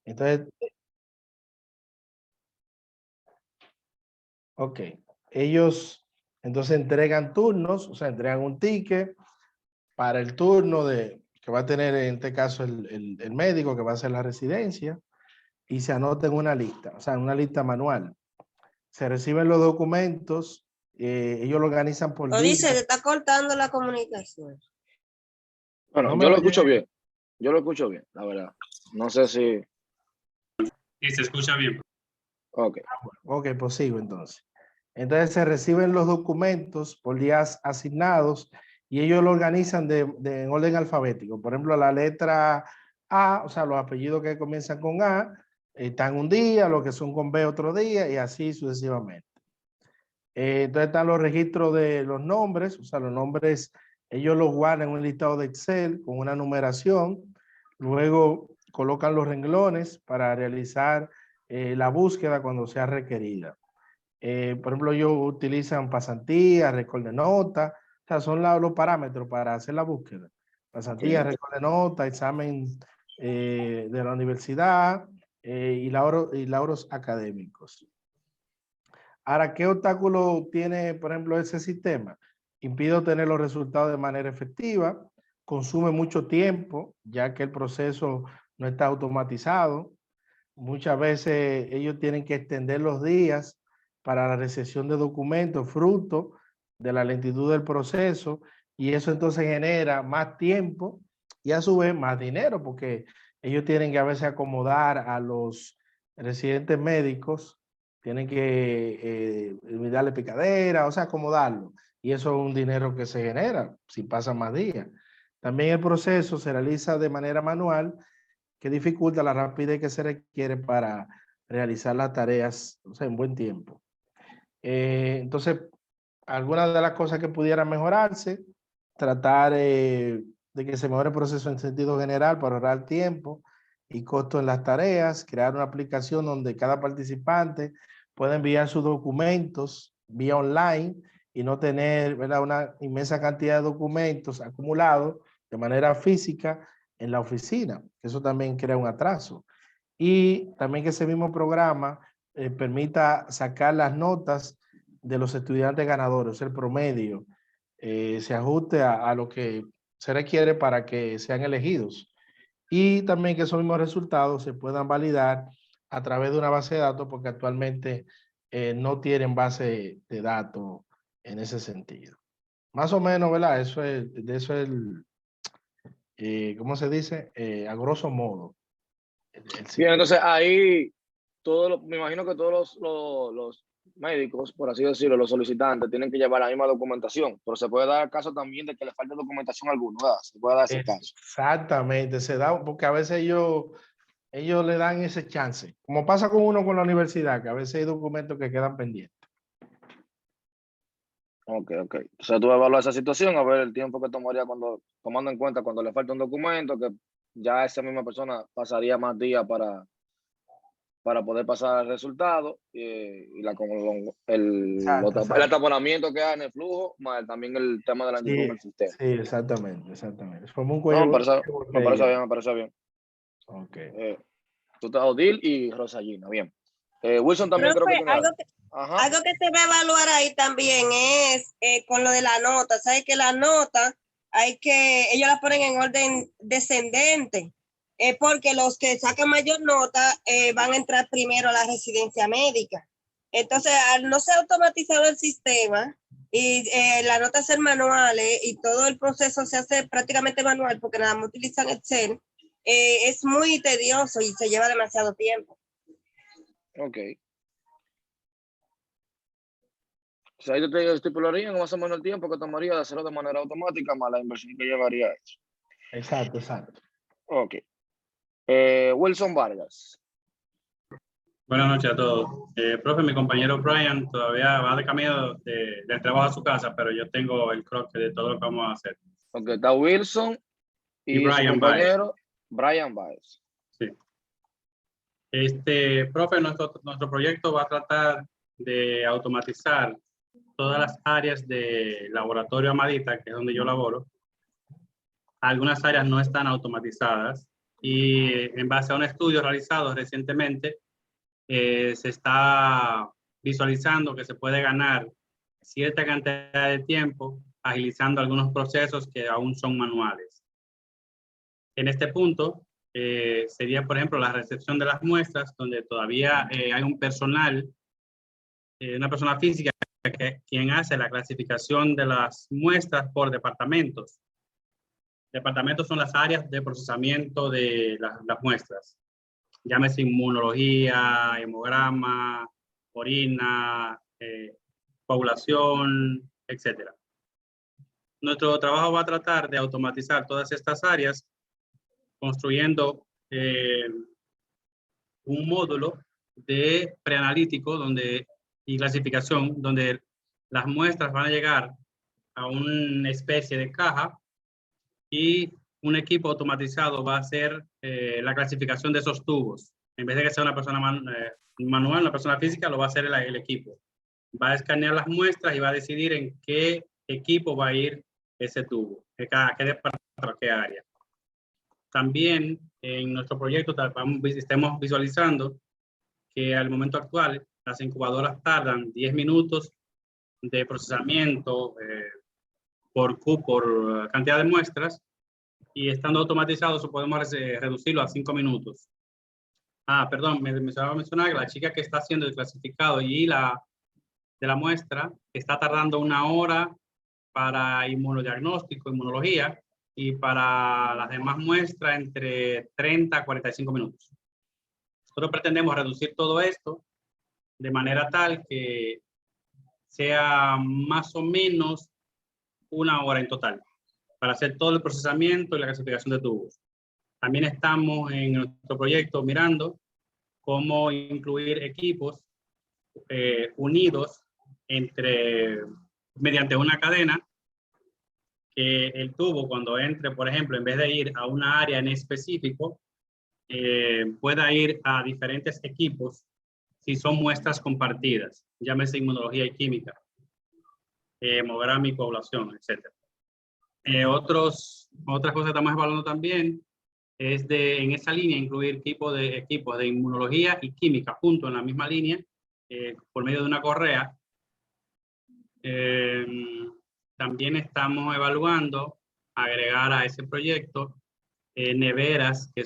Entonces, ok, ellos entonces entregan turnos, o sea, entregan un ticket para el turno que va a tener en este caso el médico que va a hacer la residencia y se anota en una lista, o sea, en una lista manual. Se reciben los documentos, ellos lo organizan por día. Dice, se está cortando la comunicación. Bueno, No me yo lo oye. escucho bien. Yo lo escucho bien, la verdad. No sé si... Sí, se escucha bien. Ok. Ok, pues sigo entonces. Entonces se reciben los documentos por días asignados y ellos lo organizan en orden alfabético. Por ejemplo, la letra A, o sea, los apellidos que comienzan con A, están un día, los que son con B otro día y así sucesivamente. Entonces están los registros de los nombres, o sea, los nombres, ellos los guardan en un listado de Excel con una numeración. Luego colocan los renglones para realizar la búsqueda cuando sea requerida. Por ejemplo, ellos utilizan pasantía, récord de nota, o sea, son los parámetros para hacer la búsqueda. Pasantía, Okay. récord de nota, examen de la universidad y lauros académicos. Ahora, ¿qué obstáculo tiene, por ejemplo, ese sistema? Impide obtener los resultados de manera efectiva, consume mucho tiempo, ya que el proceso no está automatizado. Muchas veces ellos tienen que extender los días para la recepción de documentos, fruto de la lentitud del proceso, y eso entonces genera más tiempo y a su vez más dinero, porque ellos tienen que a veces acomodar a los residentes médicos, tienen que darle picadera, o sea, acomodarlo, y eso es un dinero que se genera si pasan más días. También el proceso se realiza de manera manual, que dificulta la rapidez que se requiere para realizar las tareas, o sea, en buen tiempo. Entonces, algunas de las cosas que pudieran mejorarse, tratar de que se mejore el proceso en sentido general para ahorrar tiempo y costo en las tareas, crear una aplicación donde cada participante pueda enviar sus documentos vía online y no tener, ¿verdad?, una inmensa cantidad de documentos acumulados de manera física en la oficina. Eso también crea un atraso. Y también que ese mismo programa permita sacar las notas de los estudiantes ganadores, el promedio, se ajuste a lo que se requiere para que sean elegidos. Y también que esos mismos resultados se puedan validar a través de una base de datos, porque actualmente no tienen base de datos en ese sentido. Más o menos, ¿verdad? De eso es ¿cómo se dice? A grosso modo. Bien, entonces ahí me imagino que todos los médicos, por así decirlo, los solicitantes, tienen que llevar la misma documentación, pero se puede dar caso también de que le falte documentación a alguno, ¿verdad? Se puede dar ese caso. Exactamente, se da, porque a veces ellos le dan ese chance, como pasa con uno con la universidad, que a veces hay documentos que quedan pendientes. Ok. O sea, tú evaluas esa situación, a ver el tiempo que tomaría tomando en cuenta cuando le falta un documento, que ya esa misma persona pasaría más días para poder pasar el resultado el ataponamiento que hay en el flujo, más también el tema de la lentitud en el sistema. Sí, exactamente. Es como un No, cuello. me parece bien. Ok. Tú estás Odil y Rosallina, bien. Wilson también creo que tiene algo. Algo que se va a evaluar ahí también es con lo de la nota. ¿Sabes que la nota ellos la ponen en orden descendente? Porque los que sacan mayor nota van a entrar primero a la residencia médica. Entonces, al no ser automatizado el sistema y las notas ser manuales y todo el proceso se hace prácticamente manual porque nada más utilizan Excel, es muy tedioso y se lleva demasiado tiempo. Ok. O sea, ahí te estipularían más o menos el tiempo que tomaría de hacerlo de manera automática más la inversión que llevaría eso. Exacto. Ok. Wilson Vargas. Buenas noches a todos. Profe, mi compañero Brian todavía va de camino del trabajo a su casa, pero yo tengo el croquis de todo lo que vamos a hacer. Ok, está Wilson y su Brian compañero Brian Baez. Sí. Profe, nuestro proyecto va a tratar de automatizar todas las áreas de laboratorio Amadita, que es donde yo laboro. Algunas áreas no están automatizadas. y en base a un estudio realizado recientemente, se está visualizando que se puede ganar cierta cantidad de tiempo agilizando algunos procesos que aún son manuales. En este punto, sería, por ejemplo, la recepción de las muestras, donde todavía hay un personal, una persona física, quien hace la clasificación de las muestras por departamentos. Departamentos son las áreas de procesamiento de las muestras. Llámese inmunología, hemograma, orina, población, etc. Nuestro trabajo va a tratar de automatizar todas estas áreas construyendo un módulo de preanalítico y clasificación donde las muestras van a llegar a una especie de caja y un equipo automatizado va a hacer la clasificación de esos tubos. En vez de que sea una persona manual, una persona física, lo va a hacer el equipo. Va a escanear las muestras y va a decidir en qué equipo va a ir ese tubo, a qué departamento, a qué área. También en nuestro proyecto estamos visualizando que al momento actual las incubadoras tardan 10 minutos de procesamiento por cantidad de muestras, y estando automatizados podemos reducirlo a 5 minutos. Perdón, me estaba a mencionar que la chica que está haciendo el clasificado de la muestra está tardando 1 hora para inmunodiagnóstico, inmunología, y para las demás muestras entre 30 a 45 minutos. Nosotros pretendemos reducir todo esto de manera tal que sea más o menos 1 hora en total para hacer todo el procesamiento y la clasificación de tubos. También estamos en nuestro proyecto mirando cómo incluir equipos unidos mediante una cadena, que el tubo cuando entre, por ejemplo, en vez de ir a una área en específico, pueda ir a diferentes equipos si son muestras compartidas, llámese inmunología y química, hemograma y población, etc. Otras cosas que estamos evaluando también es en esa línea incluir equipos de inmunología y química junto en la misma línea por medio de una correa. También estamos evaluando agregar a ese proyecto neveras, que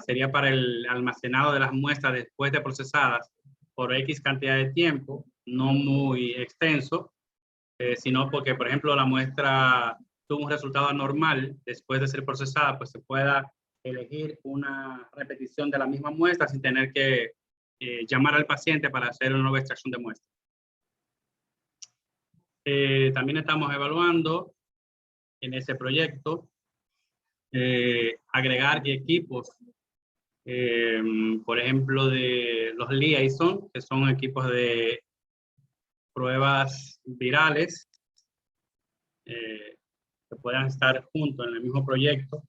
sería para el almacenado de las muestras después de procesadas por X cantidad de tiempo, no muy extenso, sino porque, por ejemplo, la muestra tuvo un resultado anormal después de ser procesada, pues se pueda elegir una repetición de la misma muestra sin tener que llamar al paciente para hacer una nueva extracción de muestra. También estamos evaluando en ese proyecto agregar equipos, por ejemplo, de los liaison, que son equipos de pruebas virales, que puedan estar juntos en el mismo proyecto.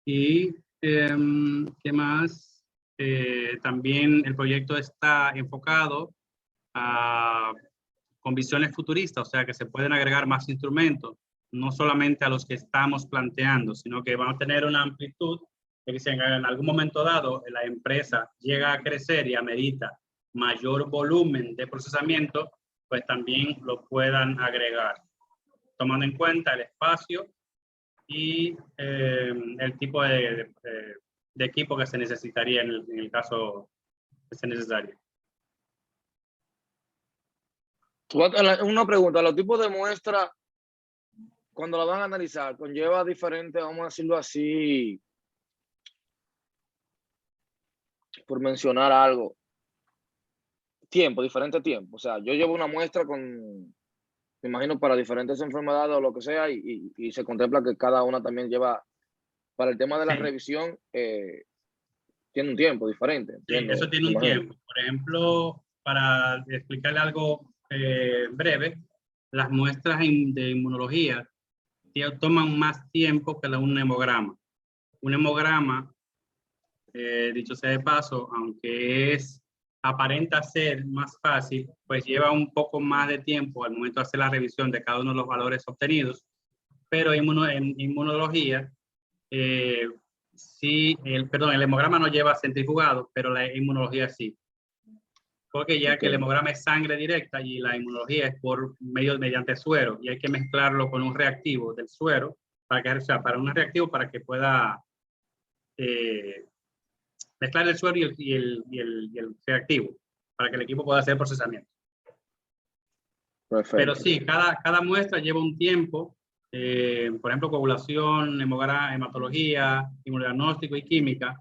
Y, ¿qué más? También el proyecto está enfocado con visiones futuristas, o sea que se pueden agregar más instrumentos, no solamente a los que estamos planteando, sino que van a tener una amplitud de que si en algún momento dado la empresa llega a crecer y amerita mayor volumen de procesamiento, pues también lo puedan agregar, tomando en cuenta el espacio y el tipo de equipo que se necesitaría en el caso que sea necesario. Una pregunta, los tipos de muestras, cuando la van a analizar, conlleva diferentes, vamos a decirlo así, por mencionar algo, diferente tiempo. O sea, yo llevo una muestra me imagino, para diferentes enfermedades o lo que sea, y se contempla que cada una también lleva, para el tema de la revisión, tiene un tiempo diferente. Sí, eso tiene un tiempo. Por ejemplo, para explicarle algo breve, las muestras de inmunología toman más tiempo que un hemograma. Un hemograma, dicho sea de paso, aunque aparenta ser más fácil, pues lleva un poco más de tiempo al momento de hacer la revisión de cada uno de los valores obtenidos, pero en inmunología sí, el hemograma no lleva centrifugado, pero la inmunología sí. Porque ya que el hemograma es sangre directa y la inmunología es mediante suero, y hay que mezclarlo con un reactivo del suero para un reactivo para que pueda mezclar el suero y el reactivo para que el equipo pueda hacer procesamiento. Perfecto. Pero sí, cada muestra lleva un tiempo, por ejemplo, coagulación, hematología, inmunodiagnóstico y química.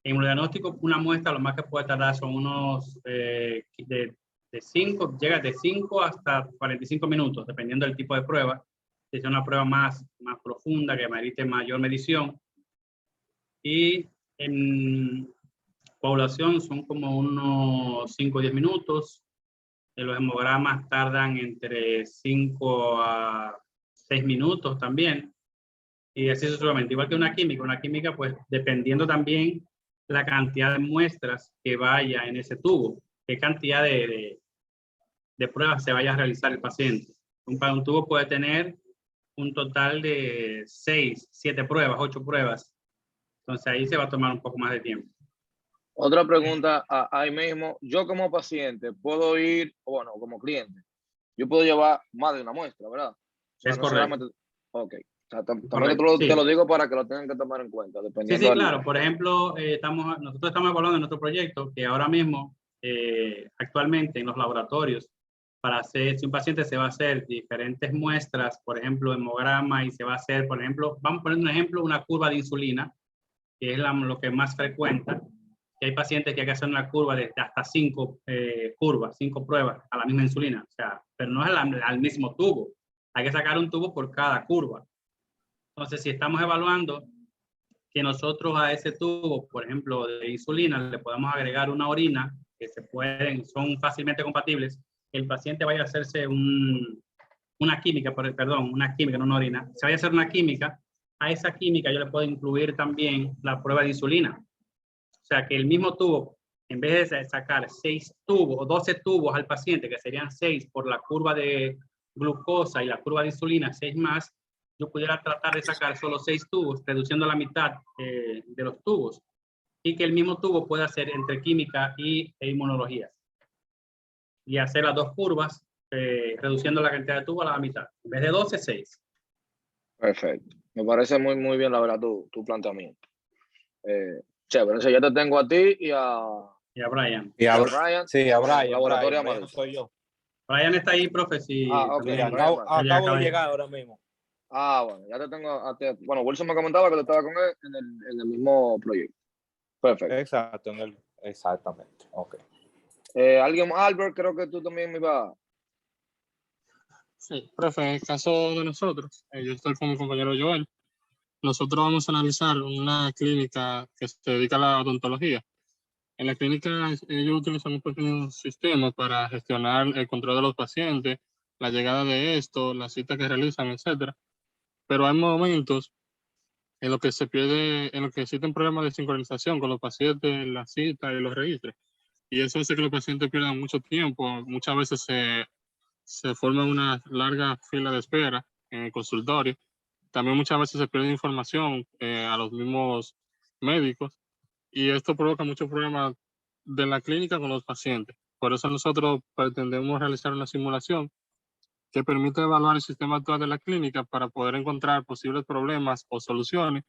En inmunodiagnóstico, una muestra lo más que puede tardar son unos llega de 5 hasta 45 minutos, dependiendo del tipo de prueba. Si es una prueba más profunda, que merite mayor medición. Y en coagulación son como unos 5 o 10 minutos. Los hemogramas tardan entre 5 a 6 minutos también. Y así sucesivamente. Igual que una química, pues dependiendo también la cantidad de muestras que vaya en ese tubo, qué cantidad de pruebas se vaya a realizar el paciente. Un tubo puede tener un total de 6, 7 pruebas, 8 pruebas. Entonces ahí se va a tomar un poco más de tiempo. Otra pregunta ahí mismo. Yo como paciente puedo ir, bueno, como cliente, yo puedo llevar más de una muestra, ¿verdad? O sea, Es no correcto. solamente... Ok. O sea, también Correcto, te lo digo para que lo tengan que tomar en cuenta. Dependiendo sí, claro. Por ejemplo, nosotros estamos evaluando en nuestro proyecto que ahora mismo, actualmente en los laboratorios, para hacer, si un paciente se va a hacer diferentes muestras, por ejemplo, hemograma, y se va a hacer, por ejemplo, vamos a poner un ejemplo, una curva de insulina, que es lo que más frecuenta, que hay pacientes que hay que hacer una curva de hasta 5 pruebas a la misma insulina, o sea, pero no es al mismo tubo, hay que sacar un tubo por cada curva. Entonces, si estamos evaluando que nosotros a ese tubo, por ejemplo, de insulina, le podemos agregar una orina, que son fácilmente compatibles, el paciente vaya a hacerse una química, no una orina, se vaya a hacer una química, a esa química yo le puedo incluir también la prueba de insulina. O sea, que el mismo tubo, en vez de sacar 6 tubos o 12 tubos al paciente, que serían 6 por la curva de glucosa y la curva de insulina, 6 más, yo pudiera tratar de sacar solo 6 tubos, reduciendo la mitad de los tubos, y que el mismo tubo pueda hacer entre química e inmunología. Y hacer las 2 curvas, reduciendo la cantidad de tubos a la mitad. En vez de 12, 6. Perfecto. Me parece muy, muy bien, la verdad, tu planteamiento. Chévere. Entonces ya te tengo a ti y a Brian. Y a Brian. Sí, a Brian. Laboratorio Brian Amarillo. soy yo. Brian está ahí, profe. Si ok. también, Acabo de llegar ahora mismo. Bueno, ya te tengo a ti. Bueno, Wilson me comentaba que tú estabas con él en el mismo proyecto. Perfecto. Exacto, exactamente. Ok. Alguien, Albert, creo que tú también me ibas. Sí, profe, en el caso de nosotros, yo estoy con mi compañero Joel. Nosotros vamos a analizar una clínica que se dedica a la odontología. En la clínica ellos utilizan un pequeño sistema para gestionar el control de los pacientes, la llegada de estos, las citas que realizan, etcétera. Pero hay momentos en los que se pierde, en los que existen problemas de sincronización con los pacientes, las citas y los registros. Y eso hace que los pacientes pierdan mucho tiempo. Muchas veces se forma una larga fila de espera en el consultorio. También muchas veces se pierde información a los mismos médicos y esto provoca muchos problemas de la clínica con los pacientes. Por eso nosotros pretendemos realizar una simulación que permite evaluar el sistema actual de la clínica para poder encontrar posibles problemas o soluciones,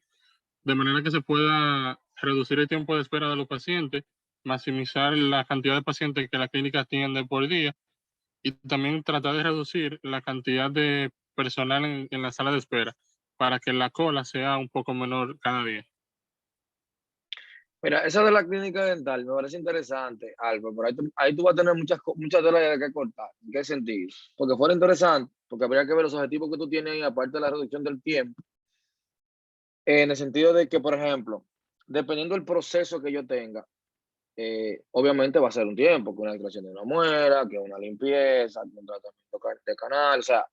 de manera que se pueda reducir el tiempo de espera de los pacientes, maximizar la cantidad de pacientes que la clínica atiende por día y también tratar de reducir la cantidad de personal en la sala de espera para que la cola sea un poco menor cada día. Mira, esa de la clínica dental me parece interesante, Albert, pero ahí tú vas a tener muchas telas que cortar. ¿En qué sentido? Porque fuera interesante, porque habría que ver los objetivos que tú tienes ahí, aparte de la reducción del tiempo, en el sentido de que, por ejemplo, dependiendo del proceso que yo tenga, obviamente va a ser un tiempo, que una extracción de una muela, que una limpieza, que un tratamiento de canal, o sea,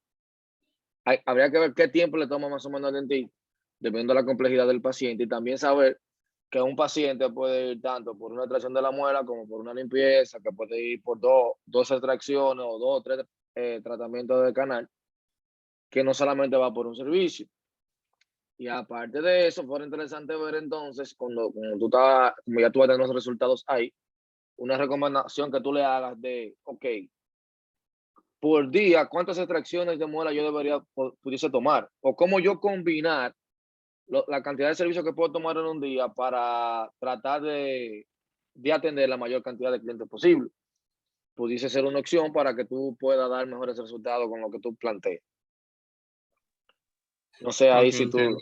habría que ver qué tiempo le toma más o menos al dentista, dependiendo de la complejidad del paciente, y también saber que un paciente puede ir tanto por una extracción de la muela como por una limpieza, que puede ir por dos extracciones o 2 o 3 tratamientos de canal, que no solamente va por un servicio. Y aparte de eso, fue interesante ver entonces, cuando tú estás, como ya tú vas a tener los resultados ahí, una recomendación que tú le hagas de, ok, por día, ¿cuántas extracciones de muela yo pudiese tomar? O cómo yo combinar la cantidad de servicios que puedo tomar en un día para tratar de atender la mayor cantidad de clientes posible. Pudiese ser una opción para que tú puedas dar mejores resultados con lo que tú plantees. No sé, ahí Ok, si tú... entiendo.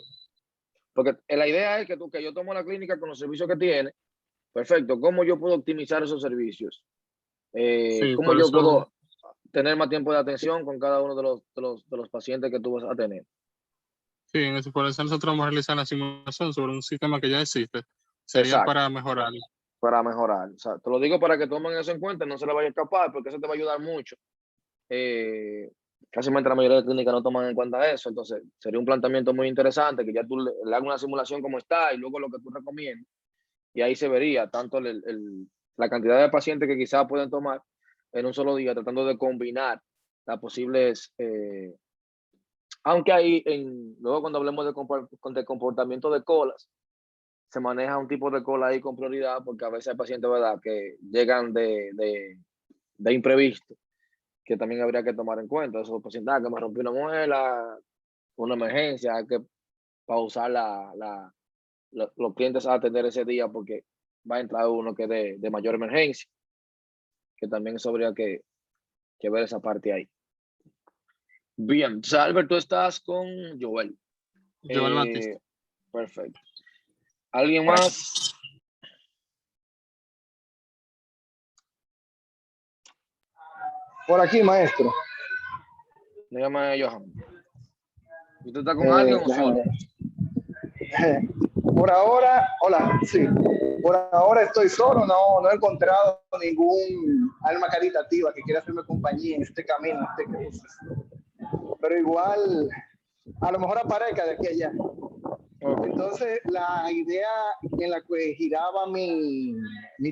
Porque la idea es que yo tomo la clínica con los servicios que tiene. Perfecto. ¿Cómo yo puedo optimizar esos servicios? Sí, ¿Cómo por yo eso, puedo tener más tiempo de atención con cada uno de los pacientes que tú vas a tener? sí, por eso nosotros vamos a realizar la simulación sobre un sistema que ya existe. Sería Exacto, para mejorar. para mejorar. O sea, te lo digo para que tomen eso en cuenta, no se le vaya a escapar, porque eso te va a ayudar mucho. Casi la mayoría de clínicas no toman en cuenta eso, entonces sería un planteamiento muy interesante que ya tú le hagas una simulación como está y luego lo que tú recomiendas, y ahí se vería tanto la cantidad de pacientes que quizás pueden tomar en un solo día, tratando de combinar las posibles, aunque ahí, luego cuando hablemos de comportamiento de colas, se maneja un tipo de cola ahí con prioridad, porque a veces hay pacientes, ¿verdad?, que llegan de imprevisto, que también habría que tomar en cuenta. Esos pacientes, que me rompió una muela, una emergencia, hay que pausar los clientes a atender ese día porque va a entrar uno que de mayor emergencia, que también eso habría que ver esa parte ahí. Bien, o sea, Albert, tú estás con Joel. Joel Batista. Perfecto. ¿Alguien más? Por aquí, maestro. Dígame, Johan. ¿Usted está con alguien o solo? Por ahora, hola, sí. Por ahora estoy solo, no he encontrado ningún alma caritativa que quiera hacerme compañía en este camino, en este cruce. Pero igual, a lo mejor aparezca de aquí a allá. Entonces, la idea en la que giraba mi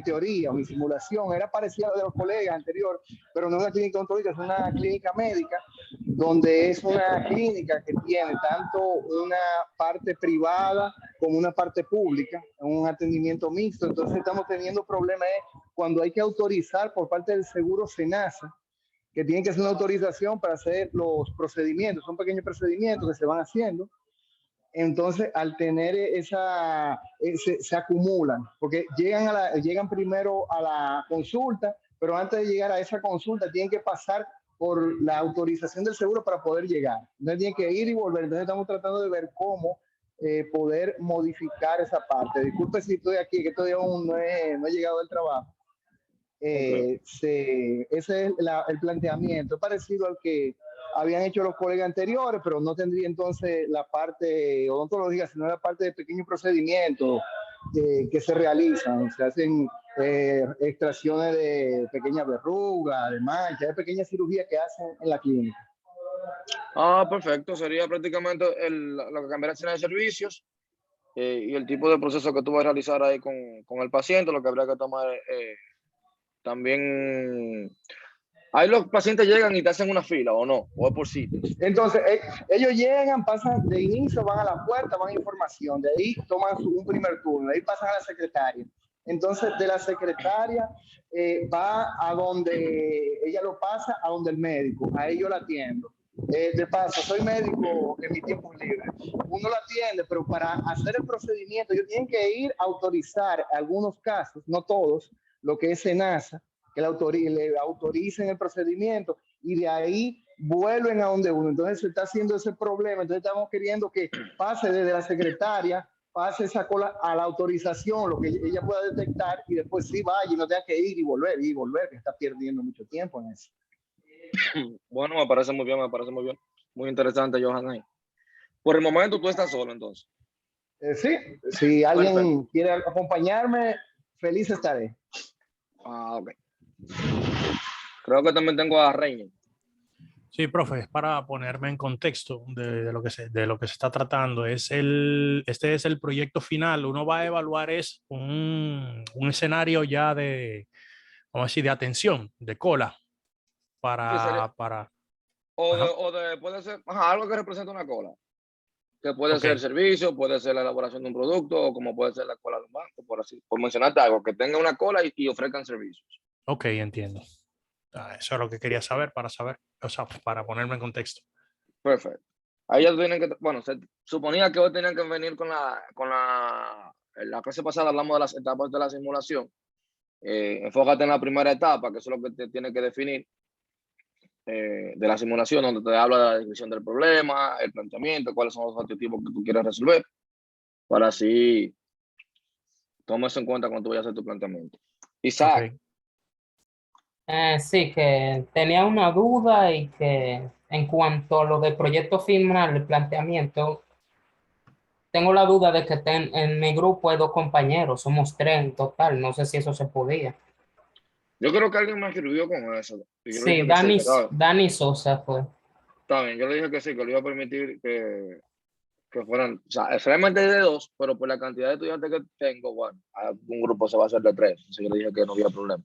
teoría, mi simulación, era parecida a la de los colegas anteriores, pero no es una clínica odontológica, es una clínica médica, donde es una clínica que tiene tanto una parte privada como una parte pública, un atendimiento mixto. Entonces, estamos teniendo problemas cuando hay que autorizar por parte del seguro SENASA, que tienen que hacer una autorización para hacer los procedimientos, son pequeños procedimientos que se van haciendo. Entonces, al tener se acumulan, porque llegan primero a la consulta, pero antes de llegar a esa consulta tienen que pasar por la autorización del seguro para poder llegar. Entonces, tienen que ir y volver. Entonces, estamos tratando de ver cómo poder modificar esa parte. Disculpe si estoy aquí, que todavía aún no he llegado del trabajo. Ese es el planteamiento, parecido al que habían hecho los colegas anteriores, pero no tendría entonces la parte odontológica, sino la parte de pequeños procedimientos que se realizan. Se hacen extracciones de pequeñas verrugas, de manchas, de pequeñas cirugías que hacen en la clínica. Perfecto. Sería prácticamente lo que cambiará será de servicios y el tipo de proceso que tú vas a realizar ahí con el paciente, lo que habría que tomar también. Ahí los pacientes llegan y te hacen una fila, ¿o no? ¿O es por sitios? Entonces, ellos llegan, pasan de inicio, van a la puerta, van a información, de ahí toman un primer turno, de ahí pasan a la secretaria. Entonces, de la secretaria va a donde ella lo pasa, a donde el médico, a ellos la atiendo. De paso, soy médico en mi tiempo libre. Uno la atiende, pero para hacer el procedimiento, ellos tienen que ir a autorizar algunos casos, no todos, lo que es SENASA, que le autoricen el procedimiento y de ahí vuelven a donde uno. Entonces se está haciendo ese problema. Entonces estamos queriendo que pase desde la secretaria, pase esa cola a la autorización, lo que ella pueda detectar y después sí vaya y no tenga que ir y volver, que está perdiendo mucho tiempo en eso. Bueno, me parece muy bien, Muy interesante, Johan. Por el momento tú estás solo, entonces. Sí, si alguien quiere acompañarme, feliz estaré. Ok. Creo que también tengo a Reina. Sí, profe, es para ponerme en contexto de lo que se está tratando. Este es el proyecto final. Uno va a evaluar un escenario ya vamos a decir, de atención, de cola, Sí, sería, para puede ser algo que representa una cola. Que puede Ok. ser el servicio, puede ser la elaboración de un producto, o como puede ser la cola de un banco, por mencionarte algo, que tenga una cola y ofrezcan servicios. Ok, entiendo. Eso es lo que quería saber, o sea, para ponerme en contexto. Perfecto. Ahí ya tienen que, bueno, se suponía que hoy tenían que venir en la clase pasada hablamos de las etapas de la simulación. Enfócate en la primera etapa, que eso es lo que te tiene que definir de la simulación, donde te habla de la descripción del problema, el planteamiento, cuáles son los objetivos que tú quieres resolver, para así tomes en cuenta cuando tú vayas a hacer tu planteamiento. Isaac, Ok. Sí, que tenía una duda y que en cuanto a lo del proyecto final, el planteamiento, tengo la duda de que en mi grupo hay 2 compañeros, somos 3 en total, no sé si eso se podía. yo creo que alguien me escribió con eso, y yo le Sí, dije que sí, que Dani Sosa fue. está bien, yo le dije que sí, que le iba a permitir que fueran, o sea, realmente de 2, pero por la cantidad de estudiantes que tengo, bueno, un grupo se va a hacer de 3, así que le dije que no había problema.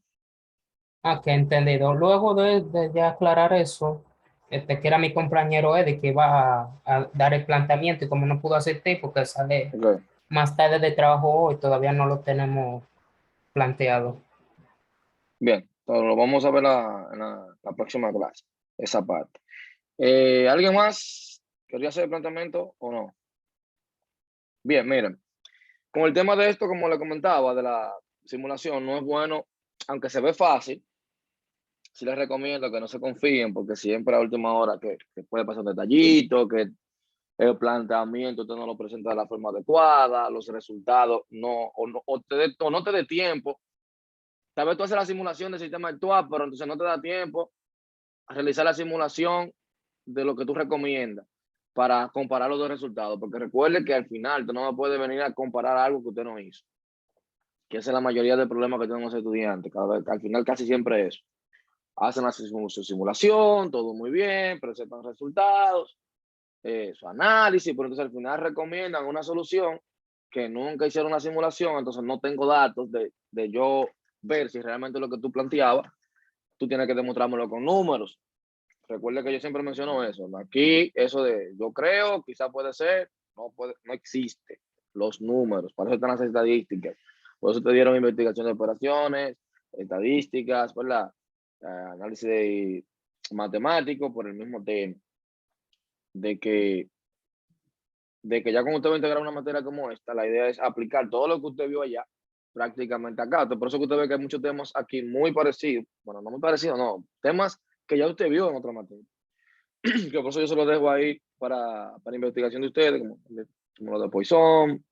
Ah, que entendido. Luego de ya aclarar eso, que era mi compañero Eddie que iba a dar el planteamiento y como no pudo asistir porque sale Okay. más tarde de trabajo hoy, todavía no lo tenemos planteado. Bien, entonces lo vamos a ver en la próxima clase, esa parte. ¿Alguien más quería hacer el planteamiento o no? Bien, miren, con el tema de esto, como le comentaba, de la simulación, no es bueno, aunque se ve fácil, sí les recomiendo que no se confíen, porque siempre a última hora que puede pasar un detallito, que el planteamiento usted no lo presenta de la forma adecuada, los resultados no te dé tiempo. Tal vez tú haces la simulación del sistema actual, pero entonces no te da tiempo a realizar la simulación de lo que tú recomiendas para comparar los dos resultados, porque recuerde que al final tú no puedes venir a comparar algo que usted no hizo, que esa es la mayoría del problema que tenemos los estudiantes, al final casi siempre es eso. Hacen su simulación, todo muy bien, presentan resultados, su análisis, pero entonces al final recomiendan una solución que nunca hicieron una simulación, entonces no tengo datos de yo ver si realmente lo que tú planteabas, tú tienes que demostrármelo con números. Recuerda que yo siempre menciono eso. Aquí, eso de yo creo, quizá puede ser, no existe. Los números, para eso están las estadísticas. Por eso te dieron investigación de operaciones, estadísticas, ¿verdad? Análisis matemático por el mismo tema. De que ya cuando usted va a integrar una materia como esta, la idea es aplicar todo lo que usted vio allá prácticamente acá. Por eso que usted ve que hay muchos temas aquí muy parecidos. Bueno, no muy parecidos, no. Temas que ya usted vio en otra materia. Que por eso yo se lo dejo ahí para investigación de ustedes, como lo de Poisson.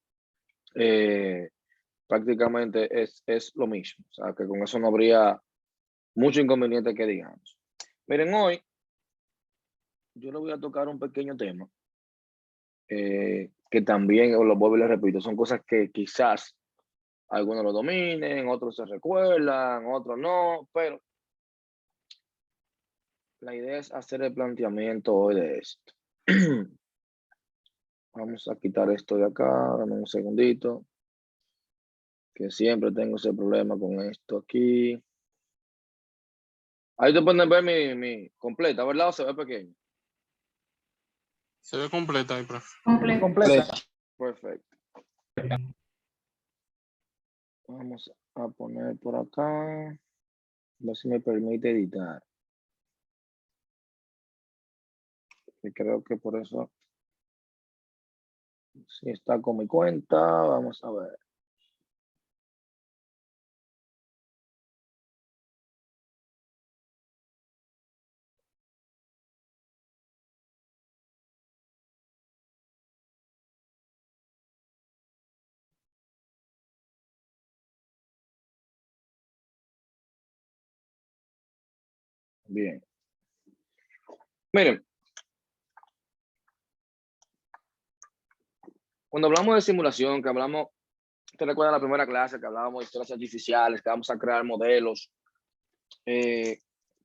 Prácticamente es lo mismo. O sea, que con eso no habría mucho inconveniente que digamos. Miren, hoy yo le voy a tocar un pequeño tema que también, os lo vuelvo y les repito, son cosas que quizás algunos lo dominen, otros se recuerdan, otros no, pero la idea es hacer el planteamiento hoy de esto. Vamos a quitar esto de acá, dame un segundito, que siempre tengo ese problema con esto aquí. Ahí te pueden ver mi completa, ¿verdad? ¿O se ve pequeño? Se ve completa ahí, profe. Completa. Perfecto. Vamos a poner por acá, a ver si me permite editar. Y creo que por eso, si está con mi cuenta, vamos a ver. Bien. Miren, cuando hablamos de simulación, que hablamos, ¿te recuerdas la primera clase que hablábamos de historias artificiales, que vamos a crear modelos?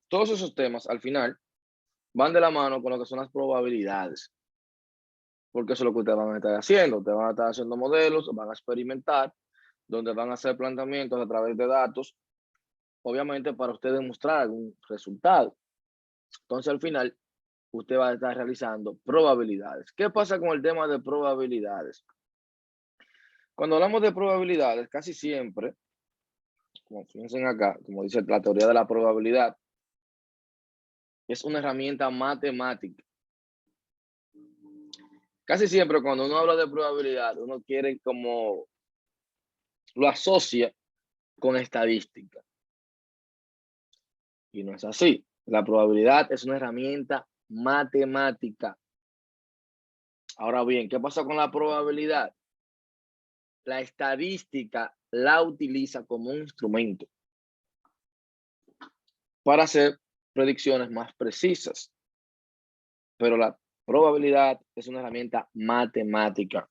Todos esos temas al final van de la mano con lo que son las probabilidades. Porque eso es lo que ustedes van a estar haciendo. Ustedes van a estar haciendo modelos, van a experimentar, donde van a hacer planteamientos a través de datos, obviamente para ustedes demostrar algún resultado. Entonces al final, usted va a estar realizando probabilidades. ¿Qué pasa con el tema de probabilidades? Cuando hablamos de probabilidades, casi siempre, como fíjense acá, como dice la teoría de la probabilidad, es una herramienta matemática. Casi siempre cuando uno habla de probabilidad, uno quiere como lo asocia con estadística. Y no es así. La probabilidad es una herramienta matemática. Ahora bien, ¿qué pasa con la probabilidad? La estadística la utiliza como un instrumento para hacer predicciones más precisas. Pero la probabilidad es una herramienta matemática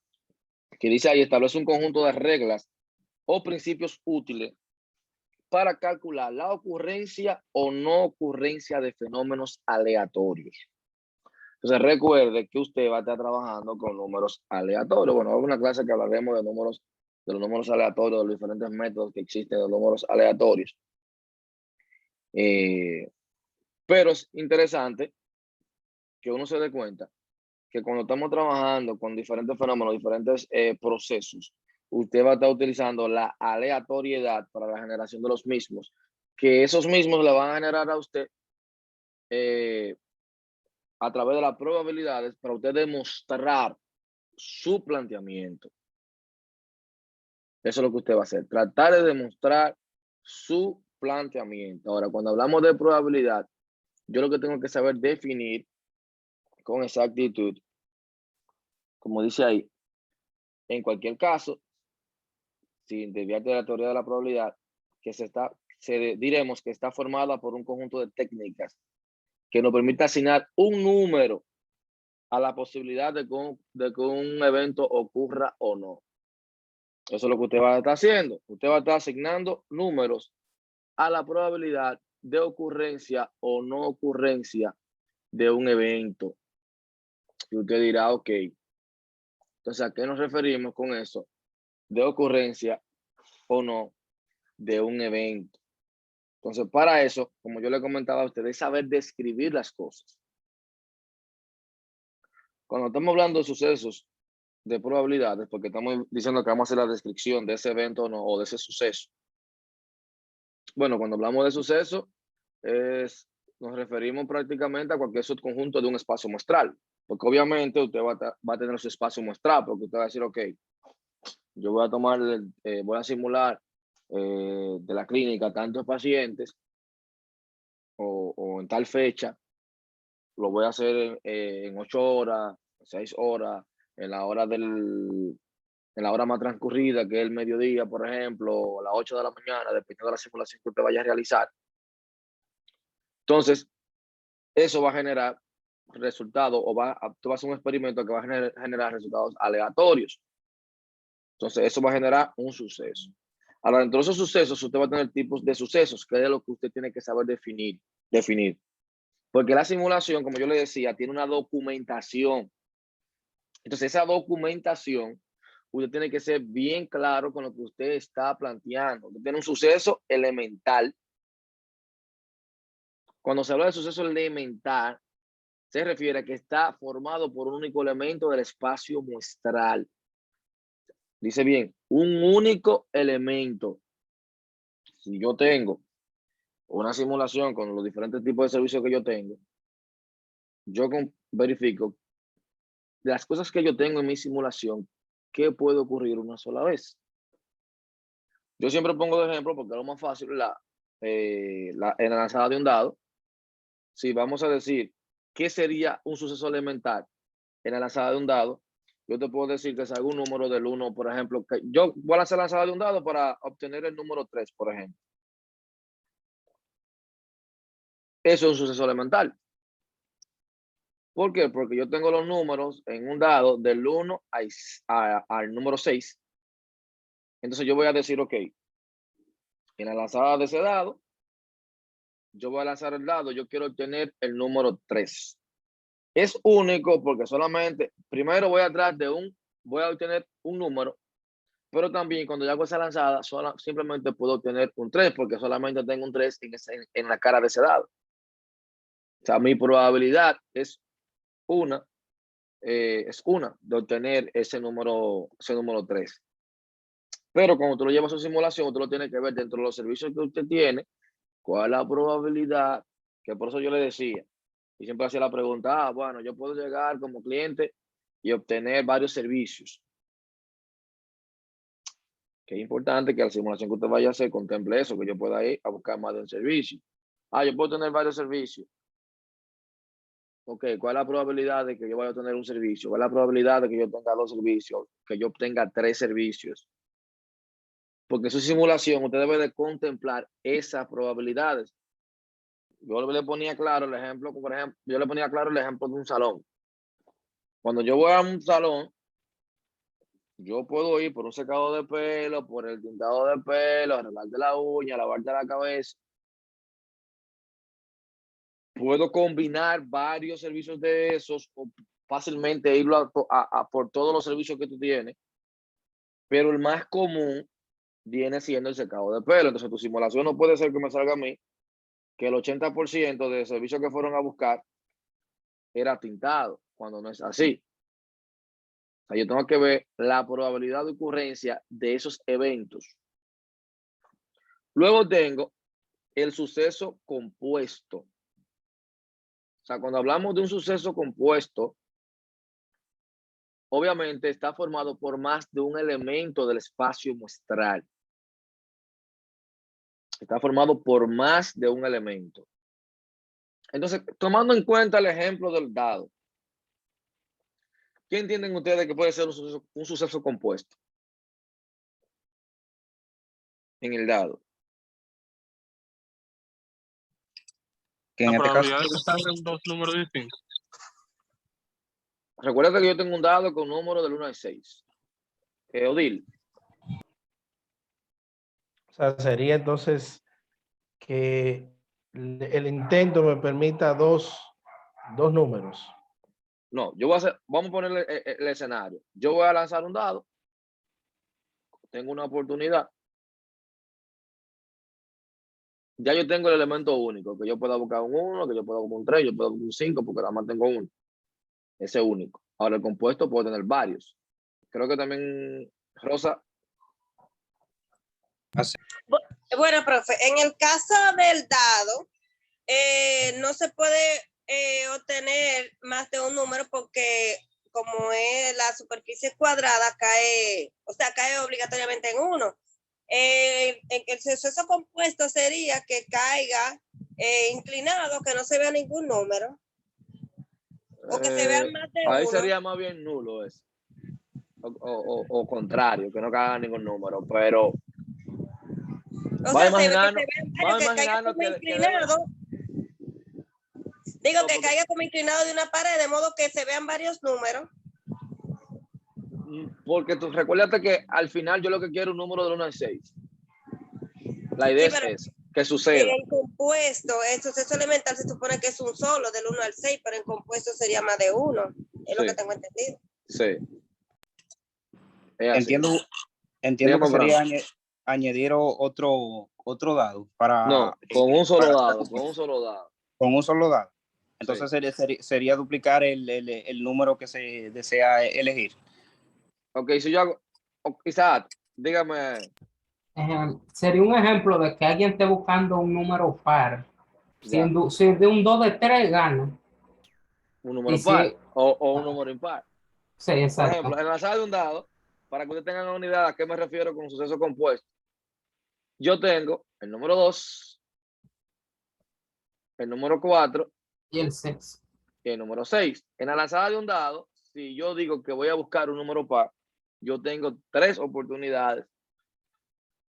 que dice ahí establece un conjunto de reglas o principios útiles para calcular la ocurrencia o no ocurrencia de fenómenos aleatorios. Entonces recuerde que usted va a estar trabajando con números aleatorios. Bueno, hay una clase que hablaremos de los números aleatorios, de los diferentes métodos que existen de los números aleatorios. Pero es interesante que uno se dé cuenta que cuando estamos trabajando con diferentes fenómenos, diferentes procesos, usted va a estar utilizando la aleatoriedad para la generación de los mismos, que esos mismos le van a generar a usted a través de las probabilidades para usted demostrar su planteamiento. Eso es lo que usted va a hacer, tratar de demostrar su planteamiento. Ahora, cuando hablamos de probabilidad, yo lo que tengo que saber definir con exactitud, como dice ahí, en cualquier caso, sin desviarte de la teoría de la probabilidad, que diremos que está formada por un conjunto de técnicas que nos permite asignar un número a la posibilidad de que un evento ocurra o no. Eso es lo que usted va a estar haciendo. Usted va a estar asignando números a la probabilidad de ocurrencia o no ocurrencia de un evento. Y usted dirá, ok, entonces, ¿a qué nos referimos con eso? De ocurrencia o no de un evento. Entonces, para eso, como yo le comentaba a ustedes, saber describir las cosas. Cuando estamos hablando de sucesos, de probabilidades, porque estamos diciendo que vamos a hacer la descripción de ese evento o no, o de ese suceso. Bueno, cuando hablamos de suceso, nos referimos prácticamente a cualquier subconjunto de un espacio muestral, porque obviamente usted va a tener su espacio muestral, porque usted va a decir, ok, yo voy a tomar, voy a simular de la clínica tantos pacientes o en tal fecha, lo voy a hacer en 8 horas, 6 horas, en la hora más transcurrida, que es el mediodía, por ejemplo, o a las 8 de la mañana, dependiendo de la simulación que usted vaya a realizar. Entonces, eso va a generar resultados, o tú vas a hacer un experimento que va a generar resultados aleatorios. Entonces, eso va a generar un suceso. Ahora, dentro de esos sucesos, usted va a tener tipos de sucesos, que es lo que usted tiene que saber definir. Porque la simulación, como yo le decía, tiene una documentación. Entonces, esa documentación, usted tiene que ser bien claro con lo que usted está planteando. Usted tiene un suceso elemental. Cuando se habla de suceso elemental, se refiere a que está formado por un único elemento del espacio muestral. Dice bien, un único elemento. Si yo tengo una simulación con los diferentes tipos de servicios que yo tengo, yo verifico de las cosas que yo tengo en mi simulación, ¿qué puede ocurrir una sola vez? Yo siempre pongo de ejemplo, porque es lo más fácil, en la lanzada de un dado. Si vamos a decir, ¿qué sería un suceso elemental en la lanzada de un dado? Yo te puedo decir que salga un número del 1, por ejemplo. Que yo voy a lanzar la lanzada de un dado para obtener el número 3, por ejemplo. Eso es un suceso elemental. ¿Por qué? Porque yo tengo los números en un dado del 1 al número 6. Entonces yo voy a decir, ok, en la lanzada de ese dado, yo voy a lanzar el dado, yo quiero obtener el número 3. Es único porque solamente, primero voy a obtener un número, pero también cuando yo hago esa lanzada, simplemente puedo obtener un 3 porque solamente tengo un 3 en la cara de ese dado. O sea, mi probabilidad es una de obtener ese número 3. Pero cuando tú lo llevas a su simulación, usted lo tiene que ver dentro de los servicios que usted tiene, cuál es la probabilidad, que por eso yo le decía, y siempre hacía la pregunta, bueno, yo puedo llegar como cliente y obtener varios servicios. Que es importante que la simulación que usted vaya a hacer contemple eso, que yo pueda ir a buscar más de un servicio. Yo puedo tener varios servicios. Ok, ¿cuál es la probabilidad de que yo vaya a tener un servicio? ¿Cuál es la probabilidad de que yo tenga 2 servicios? Que yo obtenga 3 servicios. Porque en su simulación usted debe de contemplar esas probabilidades. Yo le ponía claro el ejemplo, por ejemplo, yo le ponía claro el ejemplo de un salón. Cuando yo voy a un salón, yo puedo ir por un secado de pelo, por el tintado de pelo, arreglarte la uña, lavarte la cabeza. Puedo combinar varios servicios de esos o fácilmente irlo por todos los servicios que tú tienes. Pero el más común viene siendo el secado de pelo. Entonces tu simulación no puede ser que me salga a mí que el 80% de servicios que fueron a buscar era tintado, cuando no es así. O sea, yo tengo que ver la probabilidad de ocurrencia de esos eventos. Luego tengo el suceso compuesto. O sea, cuando hablamos de un suceso compuesto, obviamente está formado por más de un elemento del espacio muestral. Está formado por más de un elemento. Entonces, tomando en cuenta el ejemplo del dado, ¿qué entienden ustedes que puede ser un suceso compuesto en el dado? Que en este caso están 2 números distintos. Recuerda que yo tengo un dado con número del 1 al 6. Odil. O sea, sería entonces que el intento me permita dos números. No, yo voy a hacer, vamos a poner el escenario. Yo voy a lanzar un dado. Tengo una oportunidad. Ya yo tengo el elemento único, que yo pueda buscar un 1, que yo pueda buscar un 3, yo puedo buscar un 5, porque nada más tengo uno. Ese único. Ahora el compuesto puede tener varios. Creo que también, Rosa. Bueno, profe, en el caso del dado, no se puede obtener más de un número porque como es la superficie cuadrada, cae obligatoriamente en 1. En el suceso compuesto sería que caiga inclinado, que no se vea ningún número. O que se vean más de ahí 1. sería más bien nulo eso. O contrario, que no caiga ningún número, pero vamos a imaginarnos que caiga como inclinado. Digo que caiga como inclinado de una pared, de modo que se vean varios números. Porque tú recuérdate que al final yo lo que quiero es un número del 1 al 6. La idea es eso, que suceda. En compuesto, el suceso elemental se supone que es un solo, del 1 al 6, pero en compuesto sería más de 1. Es lo que tengo entendido. Sí. Entiendo que sería añadir otro dado para... No, con un solo dado. Con un solo dado. Entonces sería duplicar el número que se desea elegir. Ok, si yo hago... Isaac, dígame. Sería un ejemplo de que alguien esté buscando un número par. Si de un 2 de 3 gana. Un número par o un número impar. Sí, exacto. Por ejemplo, en la sala de un dado, para que ustedes tengan una unidad a qué me refiero con un suceso compuesto. Yo tengo el número 2, el número 4 y el 6. Y el número 6. En la lanzada de un dado, si yo digo que voy a buscar un número par, yo tengo 3 oportunidades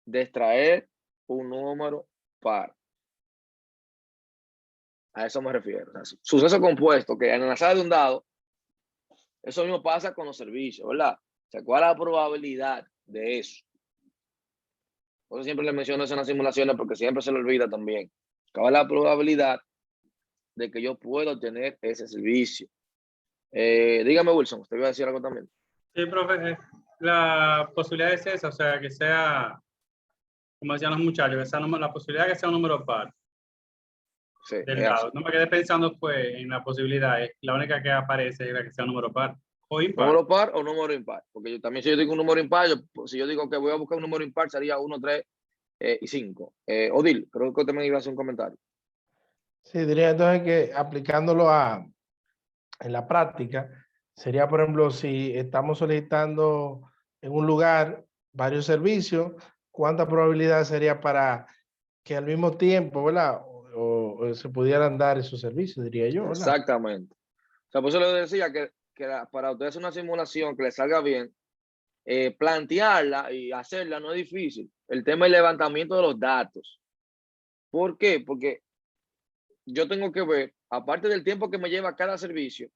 de extraer un número par. A eso me refiero. O sea, suceso compuesto, que en la lanzada de un dado, eso mismo pasa con los servicios, ¿verdad? O sea, ¿cuál es la probabilidad de eso? Por eso siempre les menciono eso en las simulaciones, porque siempre se lo olvida también. ¿Cuál es la probabilidad de que yo pueda obtener ese servicio? Dígame, Wilson, ¿usted iba a decir algo también? Sí, profe, la posibilidad es esa, o sea, que sea, como decían los muchachos, que sea la posibilidad de que sea un número par. Sí, del es dado. así. No me quedé pensando pues en la posibilidad, la única que aparece es la que sea un número par o impar. ¿Número par o número impar? Porque yo también, si yo digo un número impar, si yo digo que voy a buscar un número impar, sería 1, 3 y 5. Odil, creo que usted me iba a hacer un comentario. Sí, diría entonces que aplicándolo en la práctica, sería, por ejemplo, si estamos solicitando en un lugar varios servicios, ¿cuánta probabilidad sería para que al mismo tiempo, ¿verdad? O se pudieran dar esos servicios, diría yo, ¿verdad? Exactamente. O sea, por eso le decía que para usted hacer una simulación que le salga bien, plantearla y hacerla no es difícil. El tema es el levantamiento de los datos. ¿Por qué? Porque yo tengo que ver, aparte del tiempo que me lleva cada servicio,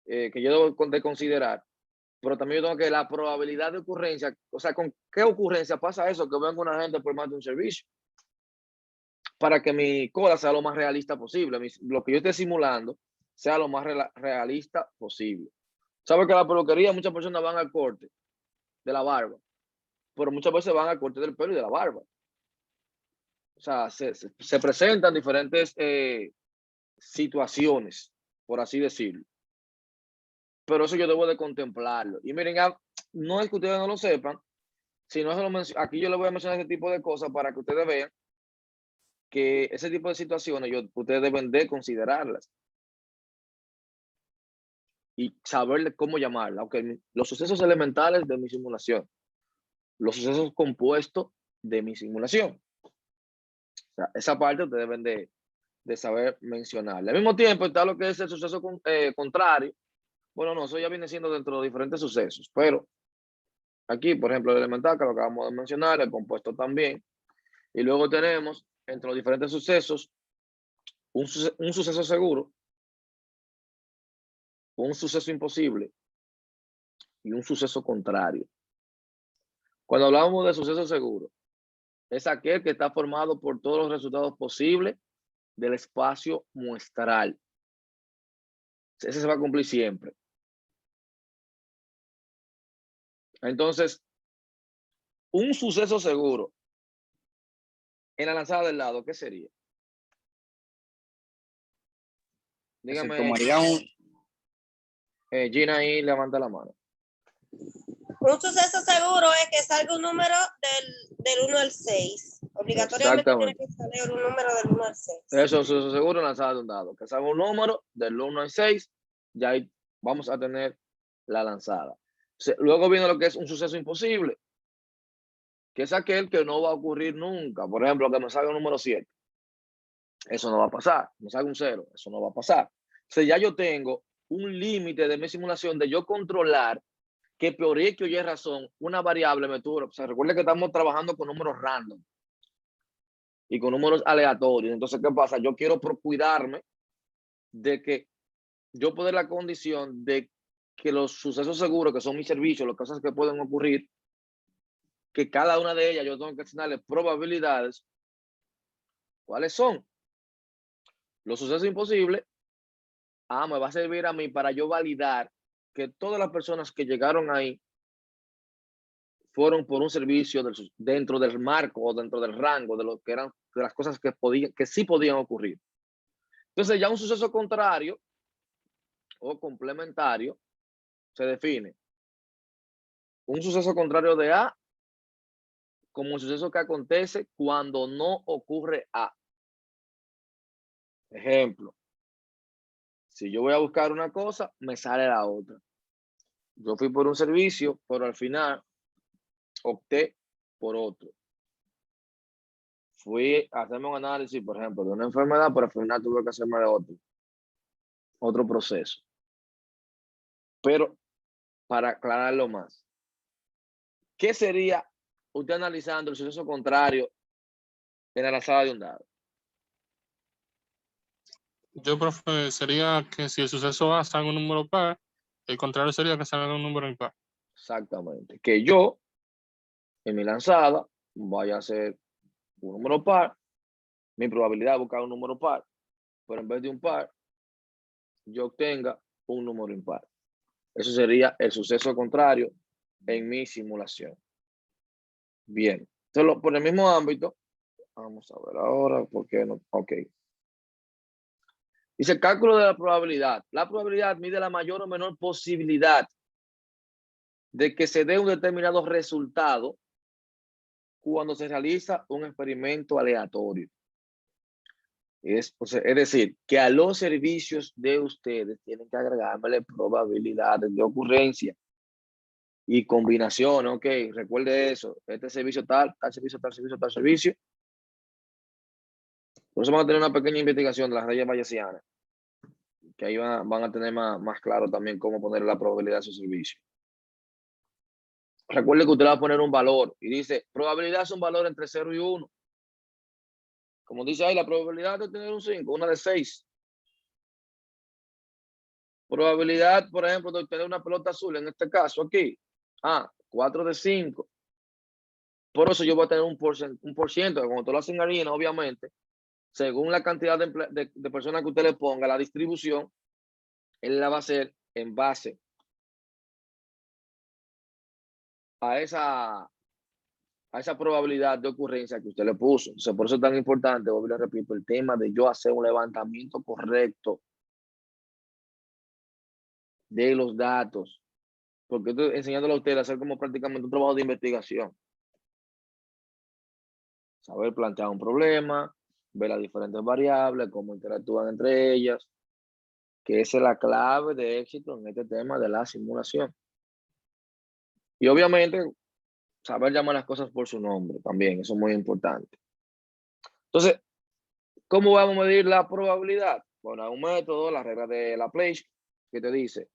que yo debo de considerar, pero también yo tengo que ver la probabilidad de ocurrencia, o sea, con qué ocurrencia pasa eso, que venga una gente por más de un servicio, para que mi cola sea lo más realista posible, lo que yo esté simulando sea lo más realista posible. ¿Sabe que la peluquería muchas personas van al corte de la barba, pero muchas veces van al corte del pelo y de la barba? O sea, se presentan diferentes situaciones, por así decirlo. Pero eso yo debo de contemplarlo. Y miren, no es que ustedes no lo sepan, sino aquí yo les voy a mencionar ese tipo de cosas para que ustedes vean que ese tipo de situaciones ustedes deben de considerarlas y saber cómo llamarlas. Okay, los sucesos elementales de mi simulación, los sucesos compuestos de mi simulación. O sea, esa parte ustedes deben de saber mencionarla. Al mismo tiempo está lo que es el suceso contrario. Bueno, no, eso ya viene siendo dentro de diferentes sucesos, pero aquí, por ejemplo, el elemental que lo acabamos de mencionar, el compuesto también. Y luego tenemos, entre los diferentes sucesos, un suceso seguro, un suceso imposible y un suceso contrario. Cuando hablamos de suceso seguro, es aquel que está formado por todos los resultados posibles del espacio muestral. Ese se va a cumplir siempre. Entonces, un suceso seguro en la lanzada del lado, ¿qué sería? Dígame. Se tomaría Gina ahí levanta la mano. Un suceso seguro es que salga un número del 1 al 6. Obligatoriamente tiene que salir un número del 1 al 6. Eso es un suceso seguro en la lanzada de un dado. Que salga un número del 1 al 6, ya ahí vamos a tener la lanzada. Luego viene lo que es un suceso imposible, que es aquel que no va a ocurrir nunca. Por ejemplo, que me salga un número 7. Eso no va a pasar. Me salga un 0. Eso no va a pasar. O sea, ya yo tengo un límite de mi simulación de yo controlar que por X o Y razón una variable me tuvo. O sea, recuerde que estamos trabajando con números random y con números aleatorios. Entonces, ¿qué pasa? Yo quiero cuidarme de que yo pueda la condición de que los sucesos seguros, que son mis servicios, las cosas que pueden ocurrir, que cada una de ellas yo tengo que asignarle probabilidades. ¿Cuáles son? Los sucesos imposibles. Me va a servir a mí para yo validar que todas las personas que llegaron ahí fueron por un servicio dentro del marco o dentro del rango de lo que eran de las cosas que sí podían ocurrir. Entonces ya un suceso contrario o complementario se define un suceso contrario de A como un suceso que acontece cuando no ocurre A. Ejemplo, si yo voy a buscar una cosa, me sale la otra. Yo fui por un servicio, pero al final opté por otro. Fui a hacerme un análisis, por ejemplo, de una enfermedad, pero al final tuve que hacerme de otro proceso. Pero para aclararlo más, ¿qué sería usted analizando el suceso contrario en la lanzada de un dado? Yo, profe, sería que si el suceso A salga un número par, el contrario sería que salga un número impar. Exactamente. Que yo, en mi lanzada, vaya a hacer un número par, mi probabilidad de buscar un número par, pero en vez de un par, yo obtenga un número impar. Eso sería el suceso contrario en mi simulación. Bien. Entonces, por el mismo ámbito, vamos a ver ahora, ¿por qué no? Ok. Dice cálculo de la probabilidad. La probabilidad mide la mayor o menor posibilidad de que se dé un determinado resultado cuando se realiza un experimento aleatorio. Es decir, que a los servicios de ustedes tienen que agregarle probabilidades de ocurrencia y combinación, ok, recuerde eso, este servicio tal servicio, tal servicio, tal servicio. Por eso vamos a tener una pequeña investigación de las leyes bayesianas, que ahí van a tener más claro también cómo poner la probabilidad de su servicio. Recuerde que usted va a poner un valor y dice, probabilidad es un valor entre 0 y 1. Como dice ahí, la probabilidad de tener un 5, una de 6. Probabilidad, por ejemplo, de obtener una pelota azul, en este caso aquí, 4 de 5. Por eso yo voy a tener un por ciento, que cuando tú lo hacen en harina, obviamente, según la cantidad de personas que usted le ponga, la distribución, él la va a hacer en base a esa probabilidad de ocurrencia que usted le puso. Entonces, por eso es tan importante, le repito, el tema de yo hacer un levantamiento correcto de los datos, porque estoy enseñándole a usted a hacer como prácticamente un trabajo de investigación. Saber plantear un problema, ver las diferentes variables, cómo interactúan entre ellas, que esa es la clave de éxito en este tema de la simulación. Y obviamente, saber llamar las cosas por su nombre también, eso es muy importante. Entonces, ¿cómo vamos a medir la probabilidad? Bueno, hay un método, la regla de Laplace, que te dice,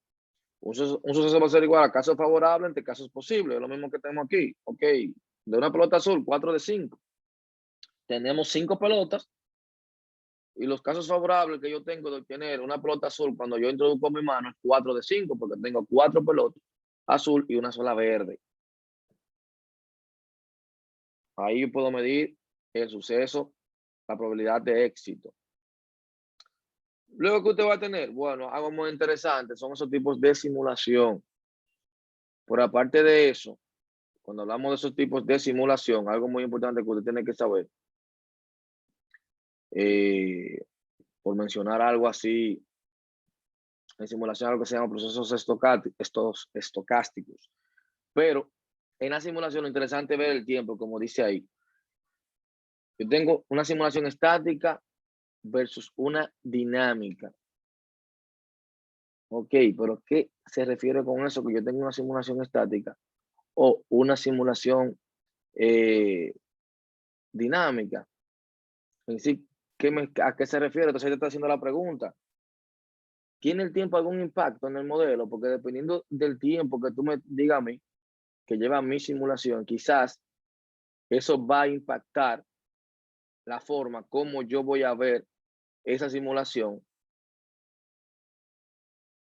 un suceso va a ser igual a casos favorables entre casos posibles, es lo mismo que tenemos aquí. Ok, de una pelota azul, 4 de 5. Tenemos 5 pelotas y los casos favorables que yo tengo de obtener una pelota azul cuando yo introduzco mi mano es 4 de 5, porque tengo 4 pelotas azul y una sola verde. Ahí yo puedo medir el suceso, la probabilidad de éxito. Luego, ¿qué usted va a tener? Bueno, algo muy interesante, son esos tipos de simulación. Por aparte de eso, cuando hablamos de esos tipos de simulación, algo muy importante que usted tiene que saber, por mencionar algo así, en simulación algo que se llama procesos estocásticos. Pero en la simulación lo interesante es ver el tiempo, como dice ahí. Yo tengo una simulación estática versus una dinámica. Ok, pero ¿qué se refiere con eso? Que yo tengo una simulación estática o una simulación dinámica. En sí, ¿a qué se refiere? Entonces yo estoy haciendo la pregunta. ¿Tiene el tiempo algún impacto en el modelo? Porque dependiendo del tiempo que tú me digas a mí, que lleva mi simulación, quizás eso va a impactar la forma como yo voy a ver esa simulación.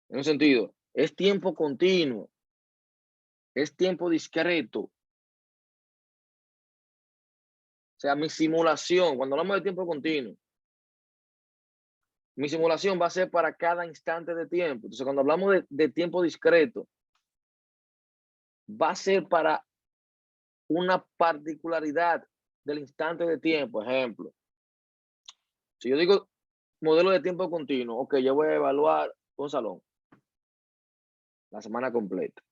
En un sentido, es tiempo continuo, es tiempo discreto. O sea, mi simulación, cuando hablamos de tiempo continuo, mi simulación va a ser para cada instante de tiempo. Entonces, cuando hablamos de tiempo discreto, va a ser para una particularidad del instante de tiempo. Ejemplo, si yo digo modelo de tiempo continuo, ok, yo voy a evaluar un salón la semana completa.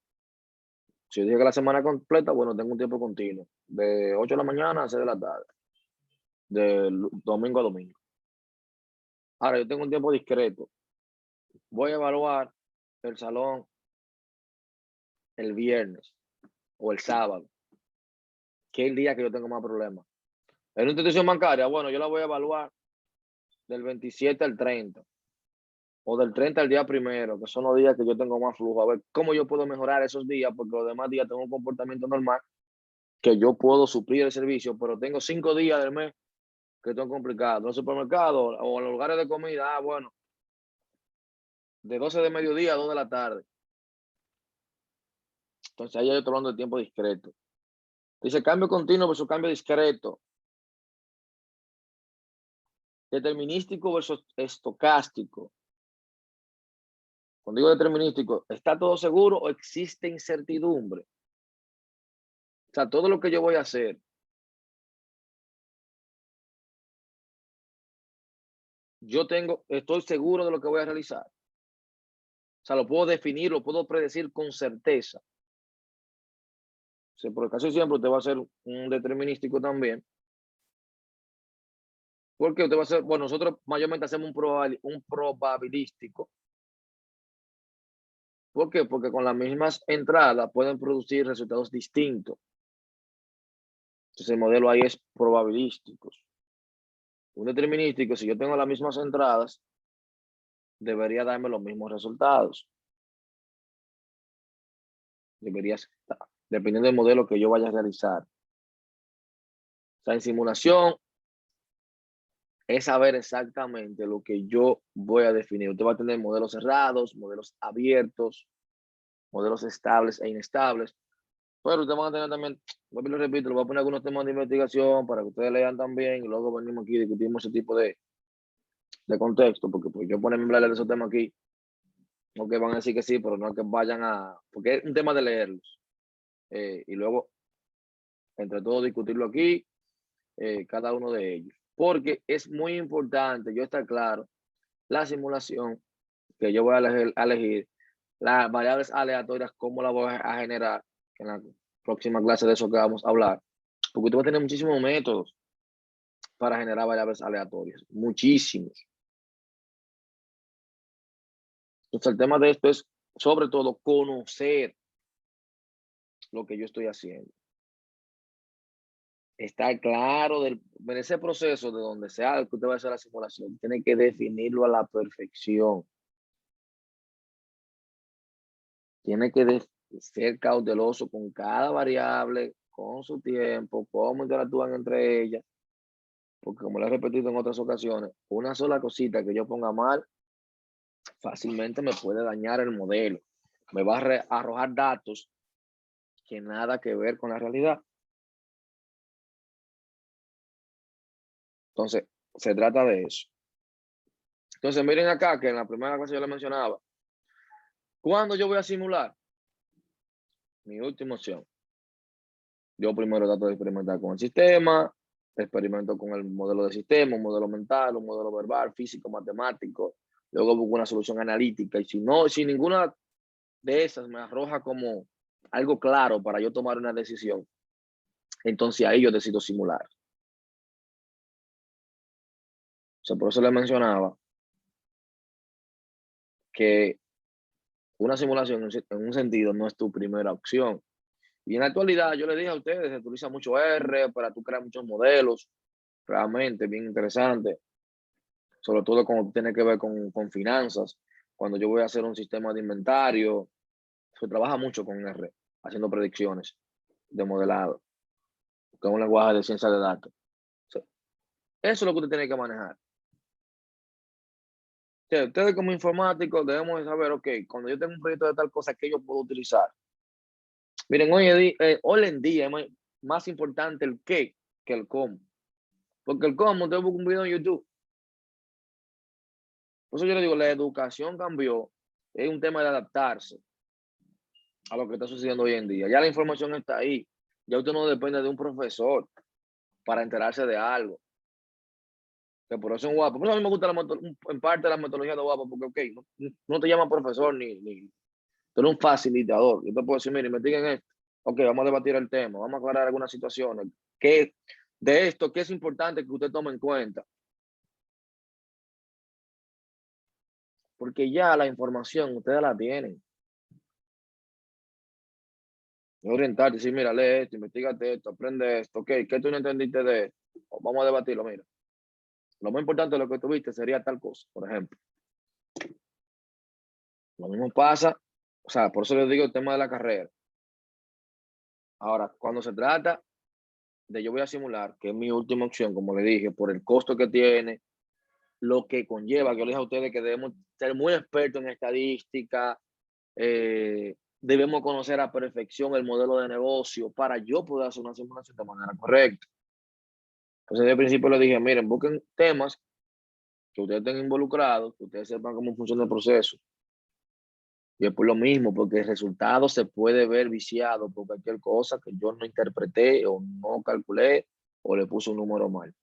Si yo digo que la semana completa, bueno, tengo un tiempo continuo, de 8 de la mañana a 6 de la tarde, de domingo a domingo. Ahora, yo tengo un tiempo discreto. Voy a evaluar el salón el viernes o el sábado, que es el día que yo tengo más problemas. En una institución bancaria, bueno, yo la voy a evaluar del 27 al 30 o del 30 al día primero, que son los días que yo tengo más flujo. A ver cómo yo puedo mejorar esos días, porque los demás días tengo un comportamiento normal que yo puedo suplir el servicio, pero tengo 5 días del mes que son complicados. En los supermercados o en los lugares de comida, bueno, de 12 de mediodía a 2 de la tarde. Entonces ahí yo estoy hablando de tiempo discreto. Dice cambio continuo versus cambio discreto. Determinístico versus estocástico. Cuando digo determinístico, ¿está todo seguro o existe incertidumbre? O sea, todo lo que yo voy a hacer estoy seguro de lo que voy a realizar. O sea, lo puedo definir, lo puedo predecir con certeza. O sea, por el caso siempre usted va a ser un determinístico también. Porque usted va a ser, bueno, nosotros mayormente hacemos un probabilístico. ¿Por qué? Porque con las mismas entradas pueden producir resultados distintos. Entonces el modelo ahí es probabilístico. Un determinístico, si yo tengo las mismas entradas, debería darme los mismos resultados. Debería estar, dependiendo del modelo que yo vaya a realizar. O sea, en simulación es saber exactamente lo que yo voy a definir. Usted va a tener modelos cerrados, modelos abiertos, modelos estables e inestables. Pero usted va a tener también, vuelvo y lo repito, le voy a poner algunos temas de investigación para que ustedes lean también y luego venimos aquí y discutimos ese tipo de contexto, porque pues yo ponerme a hablar de esos temas aquí, no que van a decir que sí, pero no es que vayan a, porque es un tema de leerlos. Y luego, entre todos, discutirlo aquí, cada uno de ellos. Porque es muy importante, yo estar claro, la simulación que yo voy a elegir las variables aleatorias, cómo la voy a generar en la próxima clase de eso que vamos a hablar. Porque usted va a tener muchísimos métodos para generar variables aleatorias, muchísimos. Entonces el tema de esto es sobre todo conocer lo que yo estoy haciendo. Estar claro en ese proceso de donde sea que usted va a hacer la simulación, tiene que definirlo a la perfección. Tiene que ser cauteloso con cada variable, con su tiempo, cómo interactúan entre ellas. Porque como lo he repetido en otras ocasiones, una sola cosita que yo ponga mal, fácilmente me puede dañar el modelo. Me va a arrojar datos que nada que ver con la realidad. Entonces, se trata de eso. Entonces, miren acá que en la primera clase yo les mencionaba, ¿cuándo yo voy a simular? Mi última opción. Yo primero trato de experimentar con el sistema, experimento con el modelo de sistema, un modelo mental, un modelo verbal, físico, matemático. Luego busco una solución analítica. Y si ninguna de esas me arroja como algo claro para yo tomar una decisión, entonces ahí yo decido simular. O sea, por eso les mencionaba que una simulación en un sentido no es tu primera opción. Y en la actualidad, yo les dije a ustedes, se utiliza mucho R para tú crear muchos modelos, realmente bien interesante, sobre todo cuando tiene que ver con finanzas. Cuando yo voy a hacer un sistema de inventario, se trabaja mucho con R, haciendo predicciones de modelado, que es un lenguaje de ciencia de datos. Eso es lo que usted tiene que manejar. Ustedes como informáticos debemos de saber, ok, cuando yo tengo un proyecto de tal cosa, ¿qué yo puedo utilizar? Miren, hoy en día es más importante el qué que el cómo. Porque el cómo, usted busca un video en YouTube. Por eso yo le digo, la educación cambió. Es un tema de adaptarse a lo que está sucediendo hoy en día. Ya la información está ahí. Ya usted no depende de un profesor para enterarse de algo. Que por eso es guapo. Por eso a mí me gusta en parte la metodología de guapo, porque ok, no te llama profesor ni tú eres un facilitador. Yo te puedo decir, mire, investiguen esto. Ok, vamos a debatir el tema, vamos a aclarar algunas situaciones. ¿Qué de esto, qué es importante que usted tome en cuenta? Porque ya la información ustedes la tienen. Orientarte, decir, mira, lee esto, investigate esto, aprende esto. Ok, ¿qué tú no entendiste de esto? Vamos a debatirlo, mira. Lo más importante de lo que tuviste sería tal cosa, por ejemplo. Lo mismo pasa, o sea, por eso les digo el tema de la carrera. Ahora, cuando se trata de yo voy a simular, que es mi última opción, como le dije, por el costo que tiene, lo que conlleva, que yo les dije a ustedes que debemos ser muy expertos en estadística, debemos conocer a perfección el modelo de negocio para yo poder hacer una simulación de manera correcta. Entonces, al principio les dije, miren, busquen temas que ustedes estén involucrados, que ustedes sepan cómo funciona el proceso. Y es por lo mismo, porque el resultado se puede ver viciado por cualquier cosa que yo no interpreté o no calculé o le puse un número mal.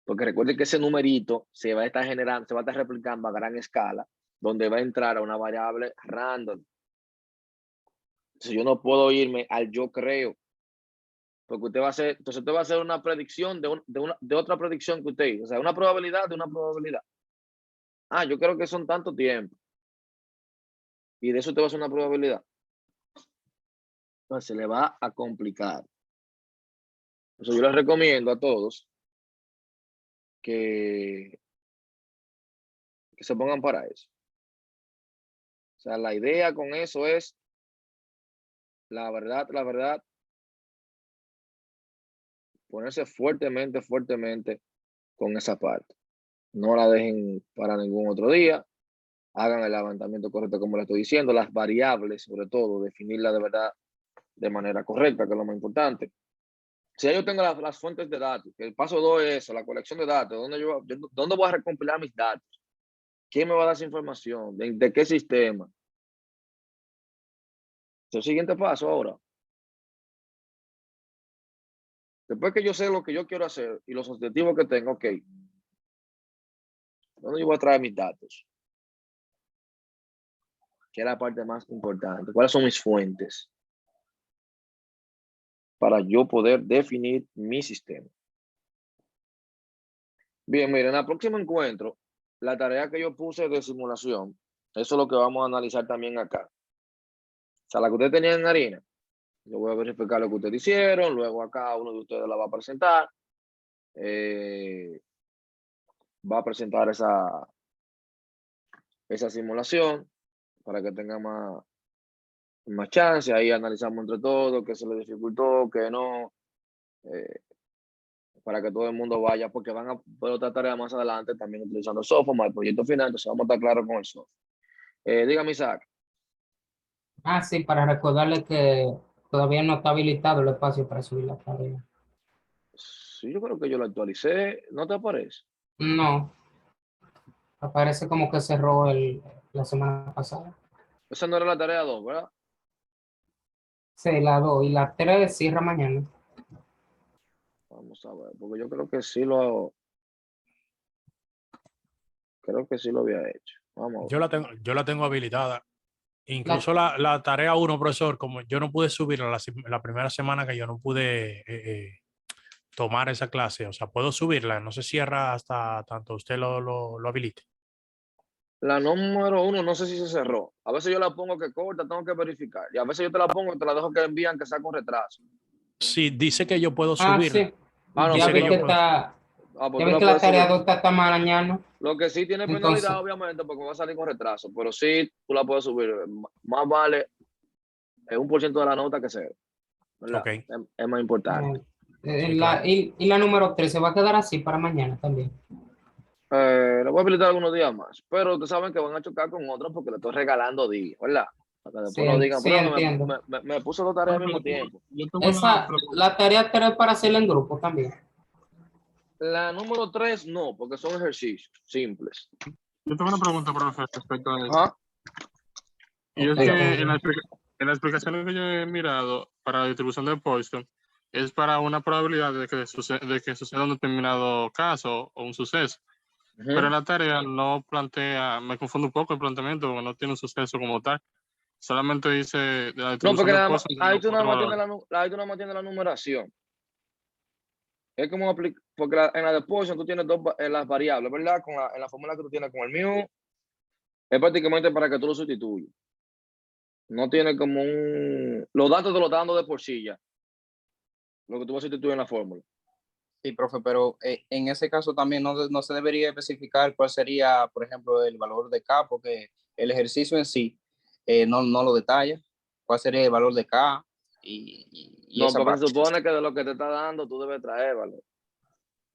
Porque recuerden que ese numerito se va a estar generando, se va a estar replicando a gran escala, donde va a entrar a una variable random. Entonces yo no puedo irme al yo creo, porque usted va a hacer, entonces usted va a hacer una predicción de otra predicción que usted hizo, o sea, una probabilidad de una probabilidad. Ah, yo creo que son tanto tiempo. Y de eso usted va a hacer una probabilidad. Entonces se le va a complicar. Entonces yo les recomiendo a todos que se pongan para eso. O sea, la idea con eso es, la verdad, ponerse fuertemente con esa parte. No la dejen para ningún otro día. Hagan el levantamiento correcto como le estoy diciendo. Las variables, sobre todo, definirlas de verdad de manera correcta, que es lo más importante. Si yo tengo las fuentes de datos, el paso 2 es eso, la colección de datos, ¿dónde voy a recompilar mis datos? ¿Quién me va a dar esa información? ¿De qué sistema? El siguiente paso ahora. Después que yo sé lo que yo quiero hacer y los objetivos que tengo, ok, ¿dónde yo voy a traer mis datos? ¿Qué es la parte más importante? ¿Cuáles son mis fuentes? Para yo poder definir mi sistema. Bien, miren, en el próximo encuentro, la tarea que yo puse de simulación, eso es lo que vamos a analizar también acá. O sea, la que ustedes tenían en harina, yo voy a verificar lo que ustedes hicieron, luego acá uno de ustedes la va a presentar. Va a presentar esa simulación para que tenga más chance. Ahí analizamos entre todos qué se le dificultó, qué no, para que todo el mundo vaya, porque van a poder otra tarea más adelante también utilizando el software, más el proyecto final, entonces vamos a estar claros con el software. Dígame, Isaac. Ah, sí, para recordarle que todavía no está habilitado el espacio para subir la tarea. Sí, yo creo que yo lo actualicé. ¿No te aparece? No, aparece como que cerró la semana pasada. Esa no era la tarea 2, ¿verdad? Sí, la 2 y la 3 cierra mañana. Vamos a ver, porque yo creo que sí lo había hecho. Vamos a ver. Yo la tengo habilitada. Incluso la tarea 1, profesor, como yo no pude subirla la primera semana que yo no pude tomar esa clase, o sea, puedo subirla, no se cierra hasta tanto usted lo habilite. La número 1, no sé si se cerró. A veces yo la pongo que corta, tengo que verificar. Y a veces yo te la pongo y te la dejo que envían que sea con retraso. Sí, dice que yo puedo Ah, subirla. sí. Ah, no, Ya vi que está. ya vi que la tarea 2 está hasta mañana. Lo que sí tiene Entonces, penalidad, obviamente, porque va a salir con retraso. Pero sí, tú la puedes subir. Más vale 1% de la nota que cero. ¿Verdad? Okay. Es más importante. Sí, claro. y la número 3 se va a quedar así para mañana también. Le voy a habilitar algunos días más. Pero ustedes saben que van a chocar con otros porque le estoy regalando días, ¿verdad? Para que después no digan, Sí, entiendo. me puso 2 tareas al mismo tiempo. La tarea 3 para hacerla en grupo también. La número 3 no, porque son ejercicios simples. Yo tengo una pregunta, profe, respecto a eso. Ajá. Y es que en la explicación que yo he mirado para la distribución de Poisson, es para una probabilidad de que suceda un determinado caso o un suceso. Pero en la tarea no plantea, me confundo un poco el planteamiento, porque no tiene un suceso como tal. Solamente dice la distribución de Poisson. Ahí tú nada más tienes la numeración. Es como porque en la de Poisson tú tienes las variables, ¿verdad? En la fórmula que tú tienes con el mío, es prácticamente para que tú lo sustituyas. No tiene como los datos te los está dando de por sí ya. Lo que tú vas a sustituir en la fórmula. Sí, profe, pero en ese caso también no se debería especificar cuál sería, por ejemplo, el valor de K, porque el ejercicio en sí no lo detalla. ¿Cuál sería el valor de K? Y No, esa porque parte. se supone que de lo que te está dando tú debes traer, ¿vale?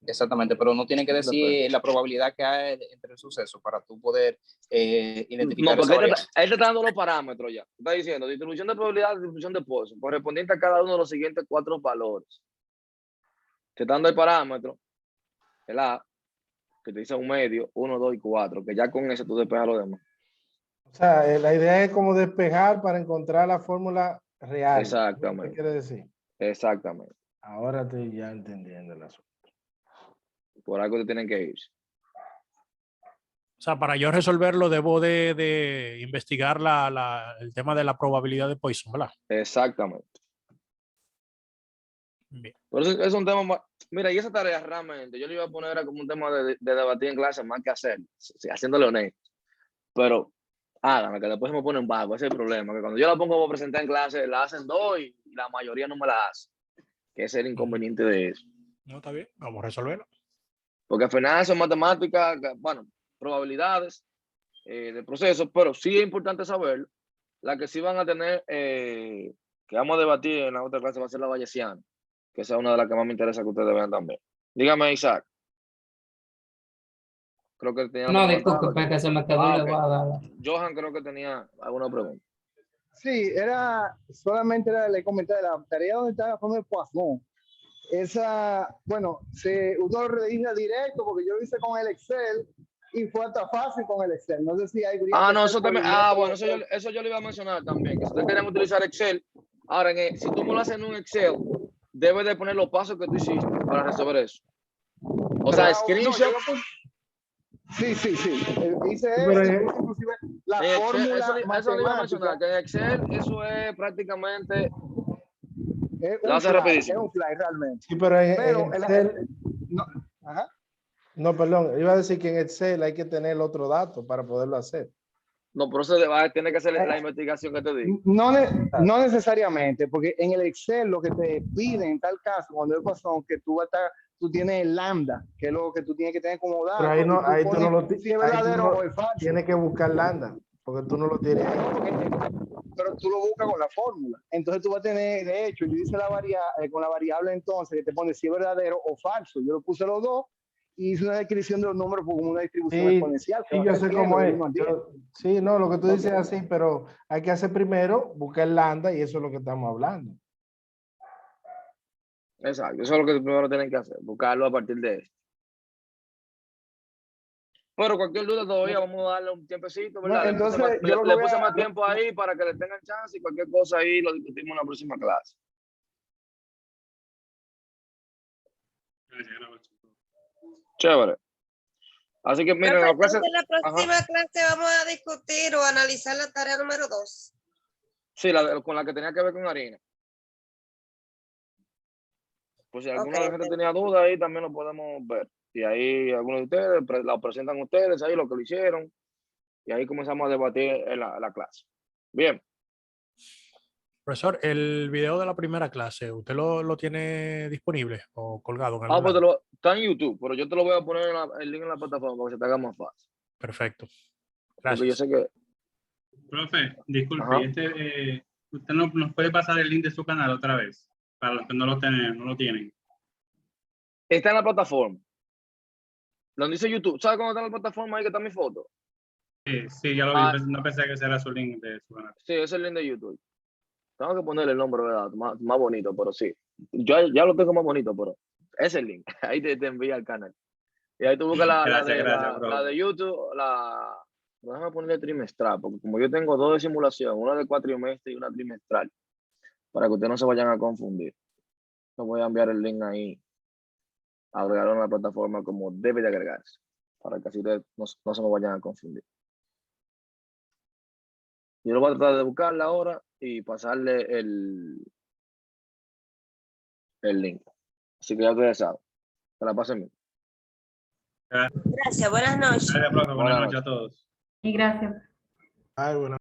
Exactamente, pero no tiene que decir la probabilidad que hay entre el suceso para tú poder identificar. No, porque él te está dando los parámetros ya. Está diciendo distribución de probabilidad, distribución de Poisson, correspondiente a cada uno de los siguientes 4 valores. Te está dando el parámetro, el A, que te dice un medio, 1, 2 y 4, que ya con eso tú despejas lo demás. O sea, la idea es como despejar para encontrar la fórmula real. Exactamente. ¿Qué quiere decir? Exactamente. Ahora estoy ya entendiendo el asunto. Por algo te tienen que ir. O sea, para yo resolverlo debo de investigar el tema de la probabilidad de Poisson, ¿verdad? Exactamente. Bien. Por eso es un tema más. Mira, y esa tarea realmente yo le iba a poner era como un tema de debatir en clase más que hacer, haciéndole honesto. Pero háganme, que después me ponen vago. Ese es el problema. Que cuando yo la pongo a presentar en clase, la hacen dos y la mayoría no me la hace. Que ese es el inconveniente de eso. No, está bien, vamos a resolverlo. Porque al final son matemáticas, bueno, probabilidades de procesos, pero sí es importante saberlo. La que sí van a tener, que vamos a debatir en la otra clase, va a ser la bayesiana, que esa es una de las que más me interesa que ustedes vean también. Dígame, Isaac. Creo que tenía No, disculpe, que se me quedó ok. elevada. Johan creo que tenía alguna pregunta. Sí, le comenté de la tarea donde está la forma de Poisson. Esa, bueno, uno lo realiza directo porque yo lo hice con el Excel y fue hasta fácil con el Excel. No sé si hay. No, eso también. Bueno, eso yo le iba a mencionar también. Que si ustedes quieren utilizar Excel, ahora, si tú me lo haces en un Excel, debes de poner los pasos que tú hiciste para resolver eso. O sea, screenshot. Sí. Hice pero eso, inclusive la fórmula eso le iba a mencionar, que en Excel eso es prácticamente. Lo hace rapidísimo. Es un fly realmente. Sí, pero en Excel. No, perdón, iba a decir que en Excel hay que tener el otro dato para poderlo hacer. No, pero eso tiene que hacer la investigación que te digo. No necesariamente, porque en el Excel lo que te pide en tal caso, cuando es Poisson, que tú tienes el lambda, que es lo que tú tienes que tener como dato. Pero ahí tú no lo si es verdadero o es falso. Tienes que buscar lambda, porque tú no lo tienes. Pero tú lo buscas con la fórmula. Entonces tú vas a tener, de hecho, yo hice con la variable entonces que te pone si es verdadero o falso. Yo lo puse los dos y hice una descripción de los números como una distribución exponencial. Sí, yo sé cómo es. Sí, no, lo que tú dices es así, pero hay que hacer primero, buscar lambda y eso es lo que estamos hablando. Exacto, eso es lo que primero tienen que hacer, buscarlo a partir de esto. Pero cualquier duda todavía vamos a darle un tiempecito, ¿verdad? Entonces, le puse más tiempo ahí para que le tengan chance y cualquier cosa ahí lo discutimos en la próxima clase. Chévere. Así que miren, la próxima clase vamos a discutir o analizar la tarea número 2. Sí, con la que tenía que ver con harina. Pues si alguna gente tenía duda ahí también lo podemos ver. Y ahí algunos de ustedes la presentan ustedes ahí lo que lo hicieron. Y ahí comenzamos a debatir en la clase. Bien. Profesor, el video de la primera clase, ¿usted lo tiene disponible o colgado en algún Pues lado? está en YouTube, pero yo te lo voy a poner el link en la plataforma para que se te haga más fácil. Perfecto. Gracias. Porque yo sé que... Profe, disculpe, ¿usted nos puede pasar el link de su canal otra vez? Para los que no lo tienen. Está en la plataforma. Donde dice YouTube. ¿Sabes cómo está en la plataforma ahí que está mi foto? Sí, ya lo vi. No pensé que ese era su link de su canal. Sí, ese es el link de YouTube. Tengo que ponerle el nombre, ¿verdad? Más bonito, pero sí. Yo ya lo tengo más bonito, pero ese es el link. Ahí te envía al canal. Y ahí tú buscas la de YouTube, déjame ponerle trimestral, porque como yo tengo 2 de simulación, una de cuatrimestre y una trimestral, para que ustedes no se vayan a confundir. Les voy a enviar el link ahí, agregarlo en la plataforma como debe de agregarse, para que así ustedes no se me vayan a confundir. Yo lo voy a tratar de buscarla ahora y pasarle el link. Así que ya ustedes saben. Que la pasen bien. Gracias, buenas noches. Gracias, profe. Buenas noches a todos. Y gracias. Ay, bueno.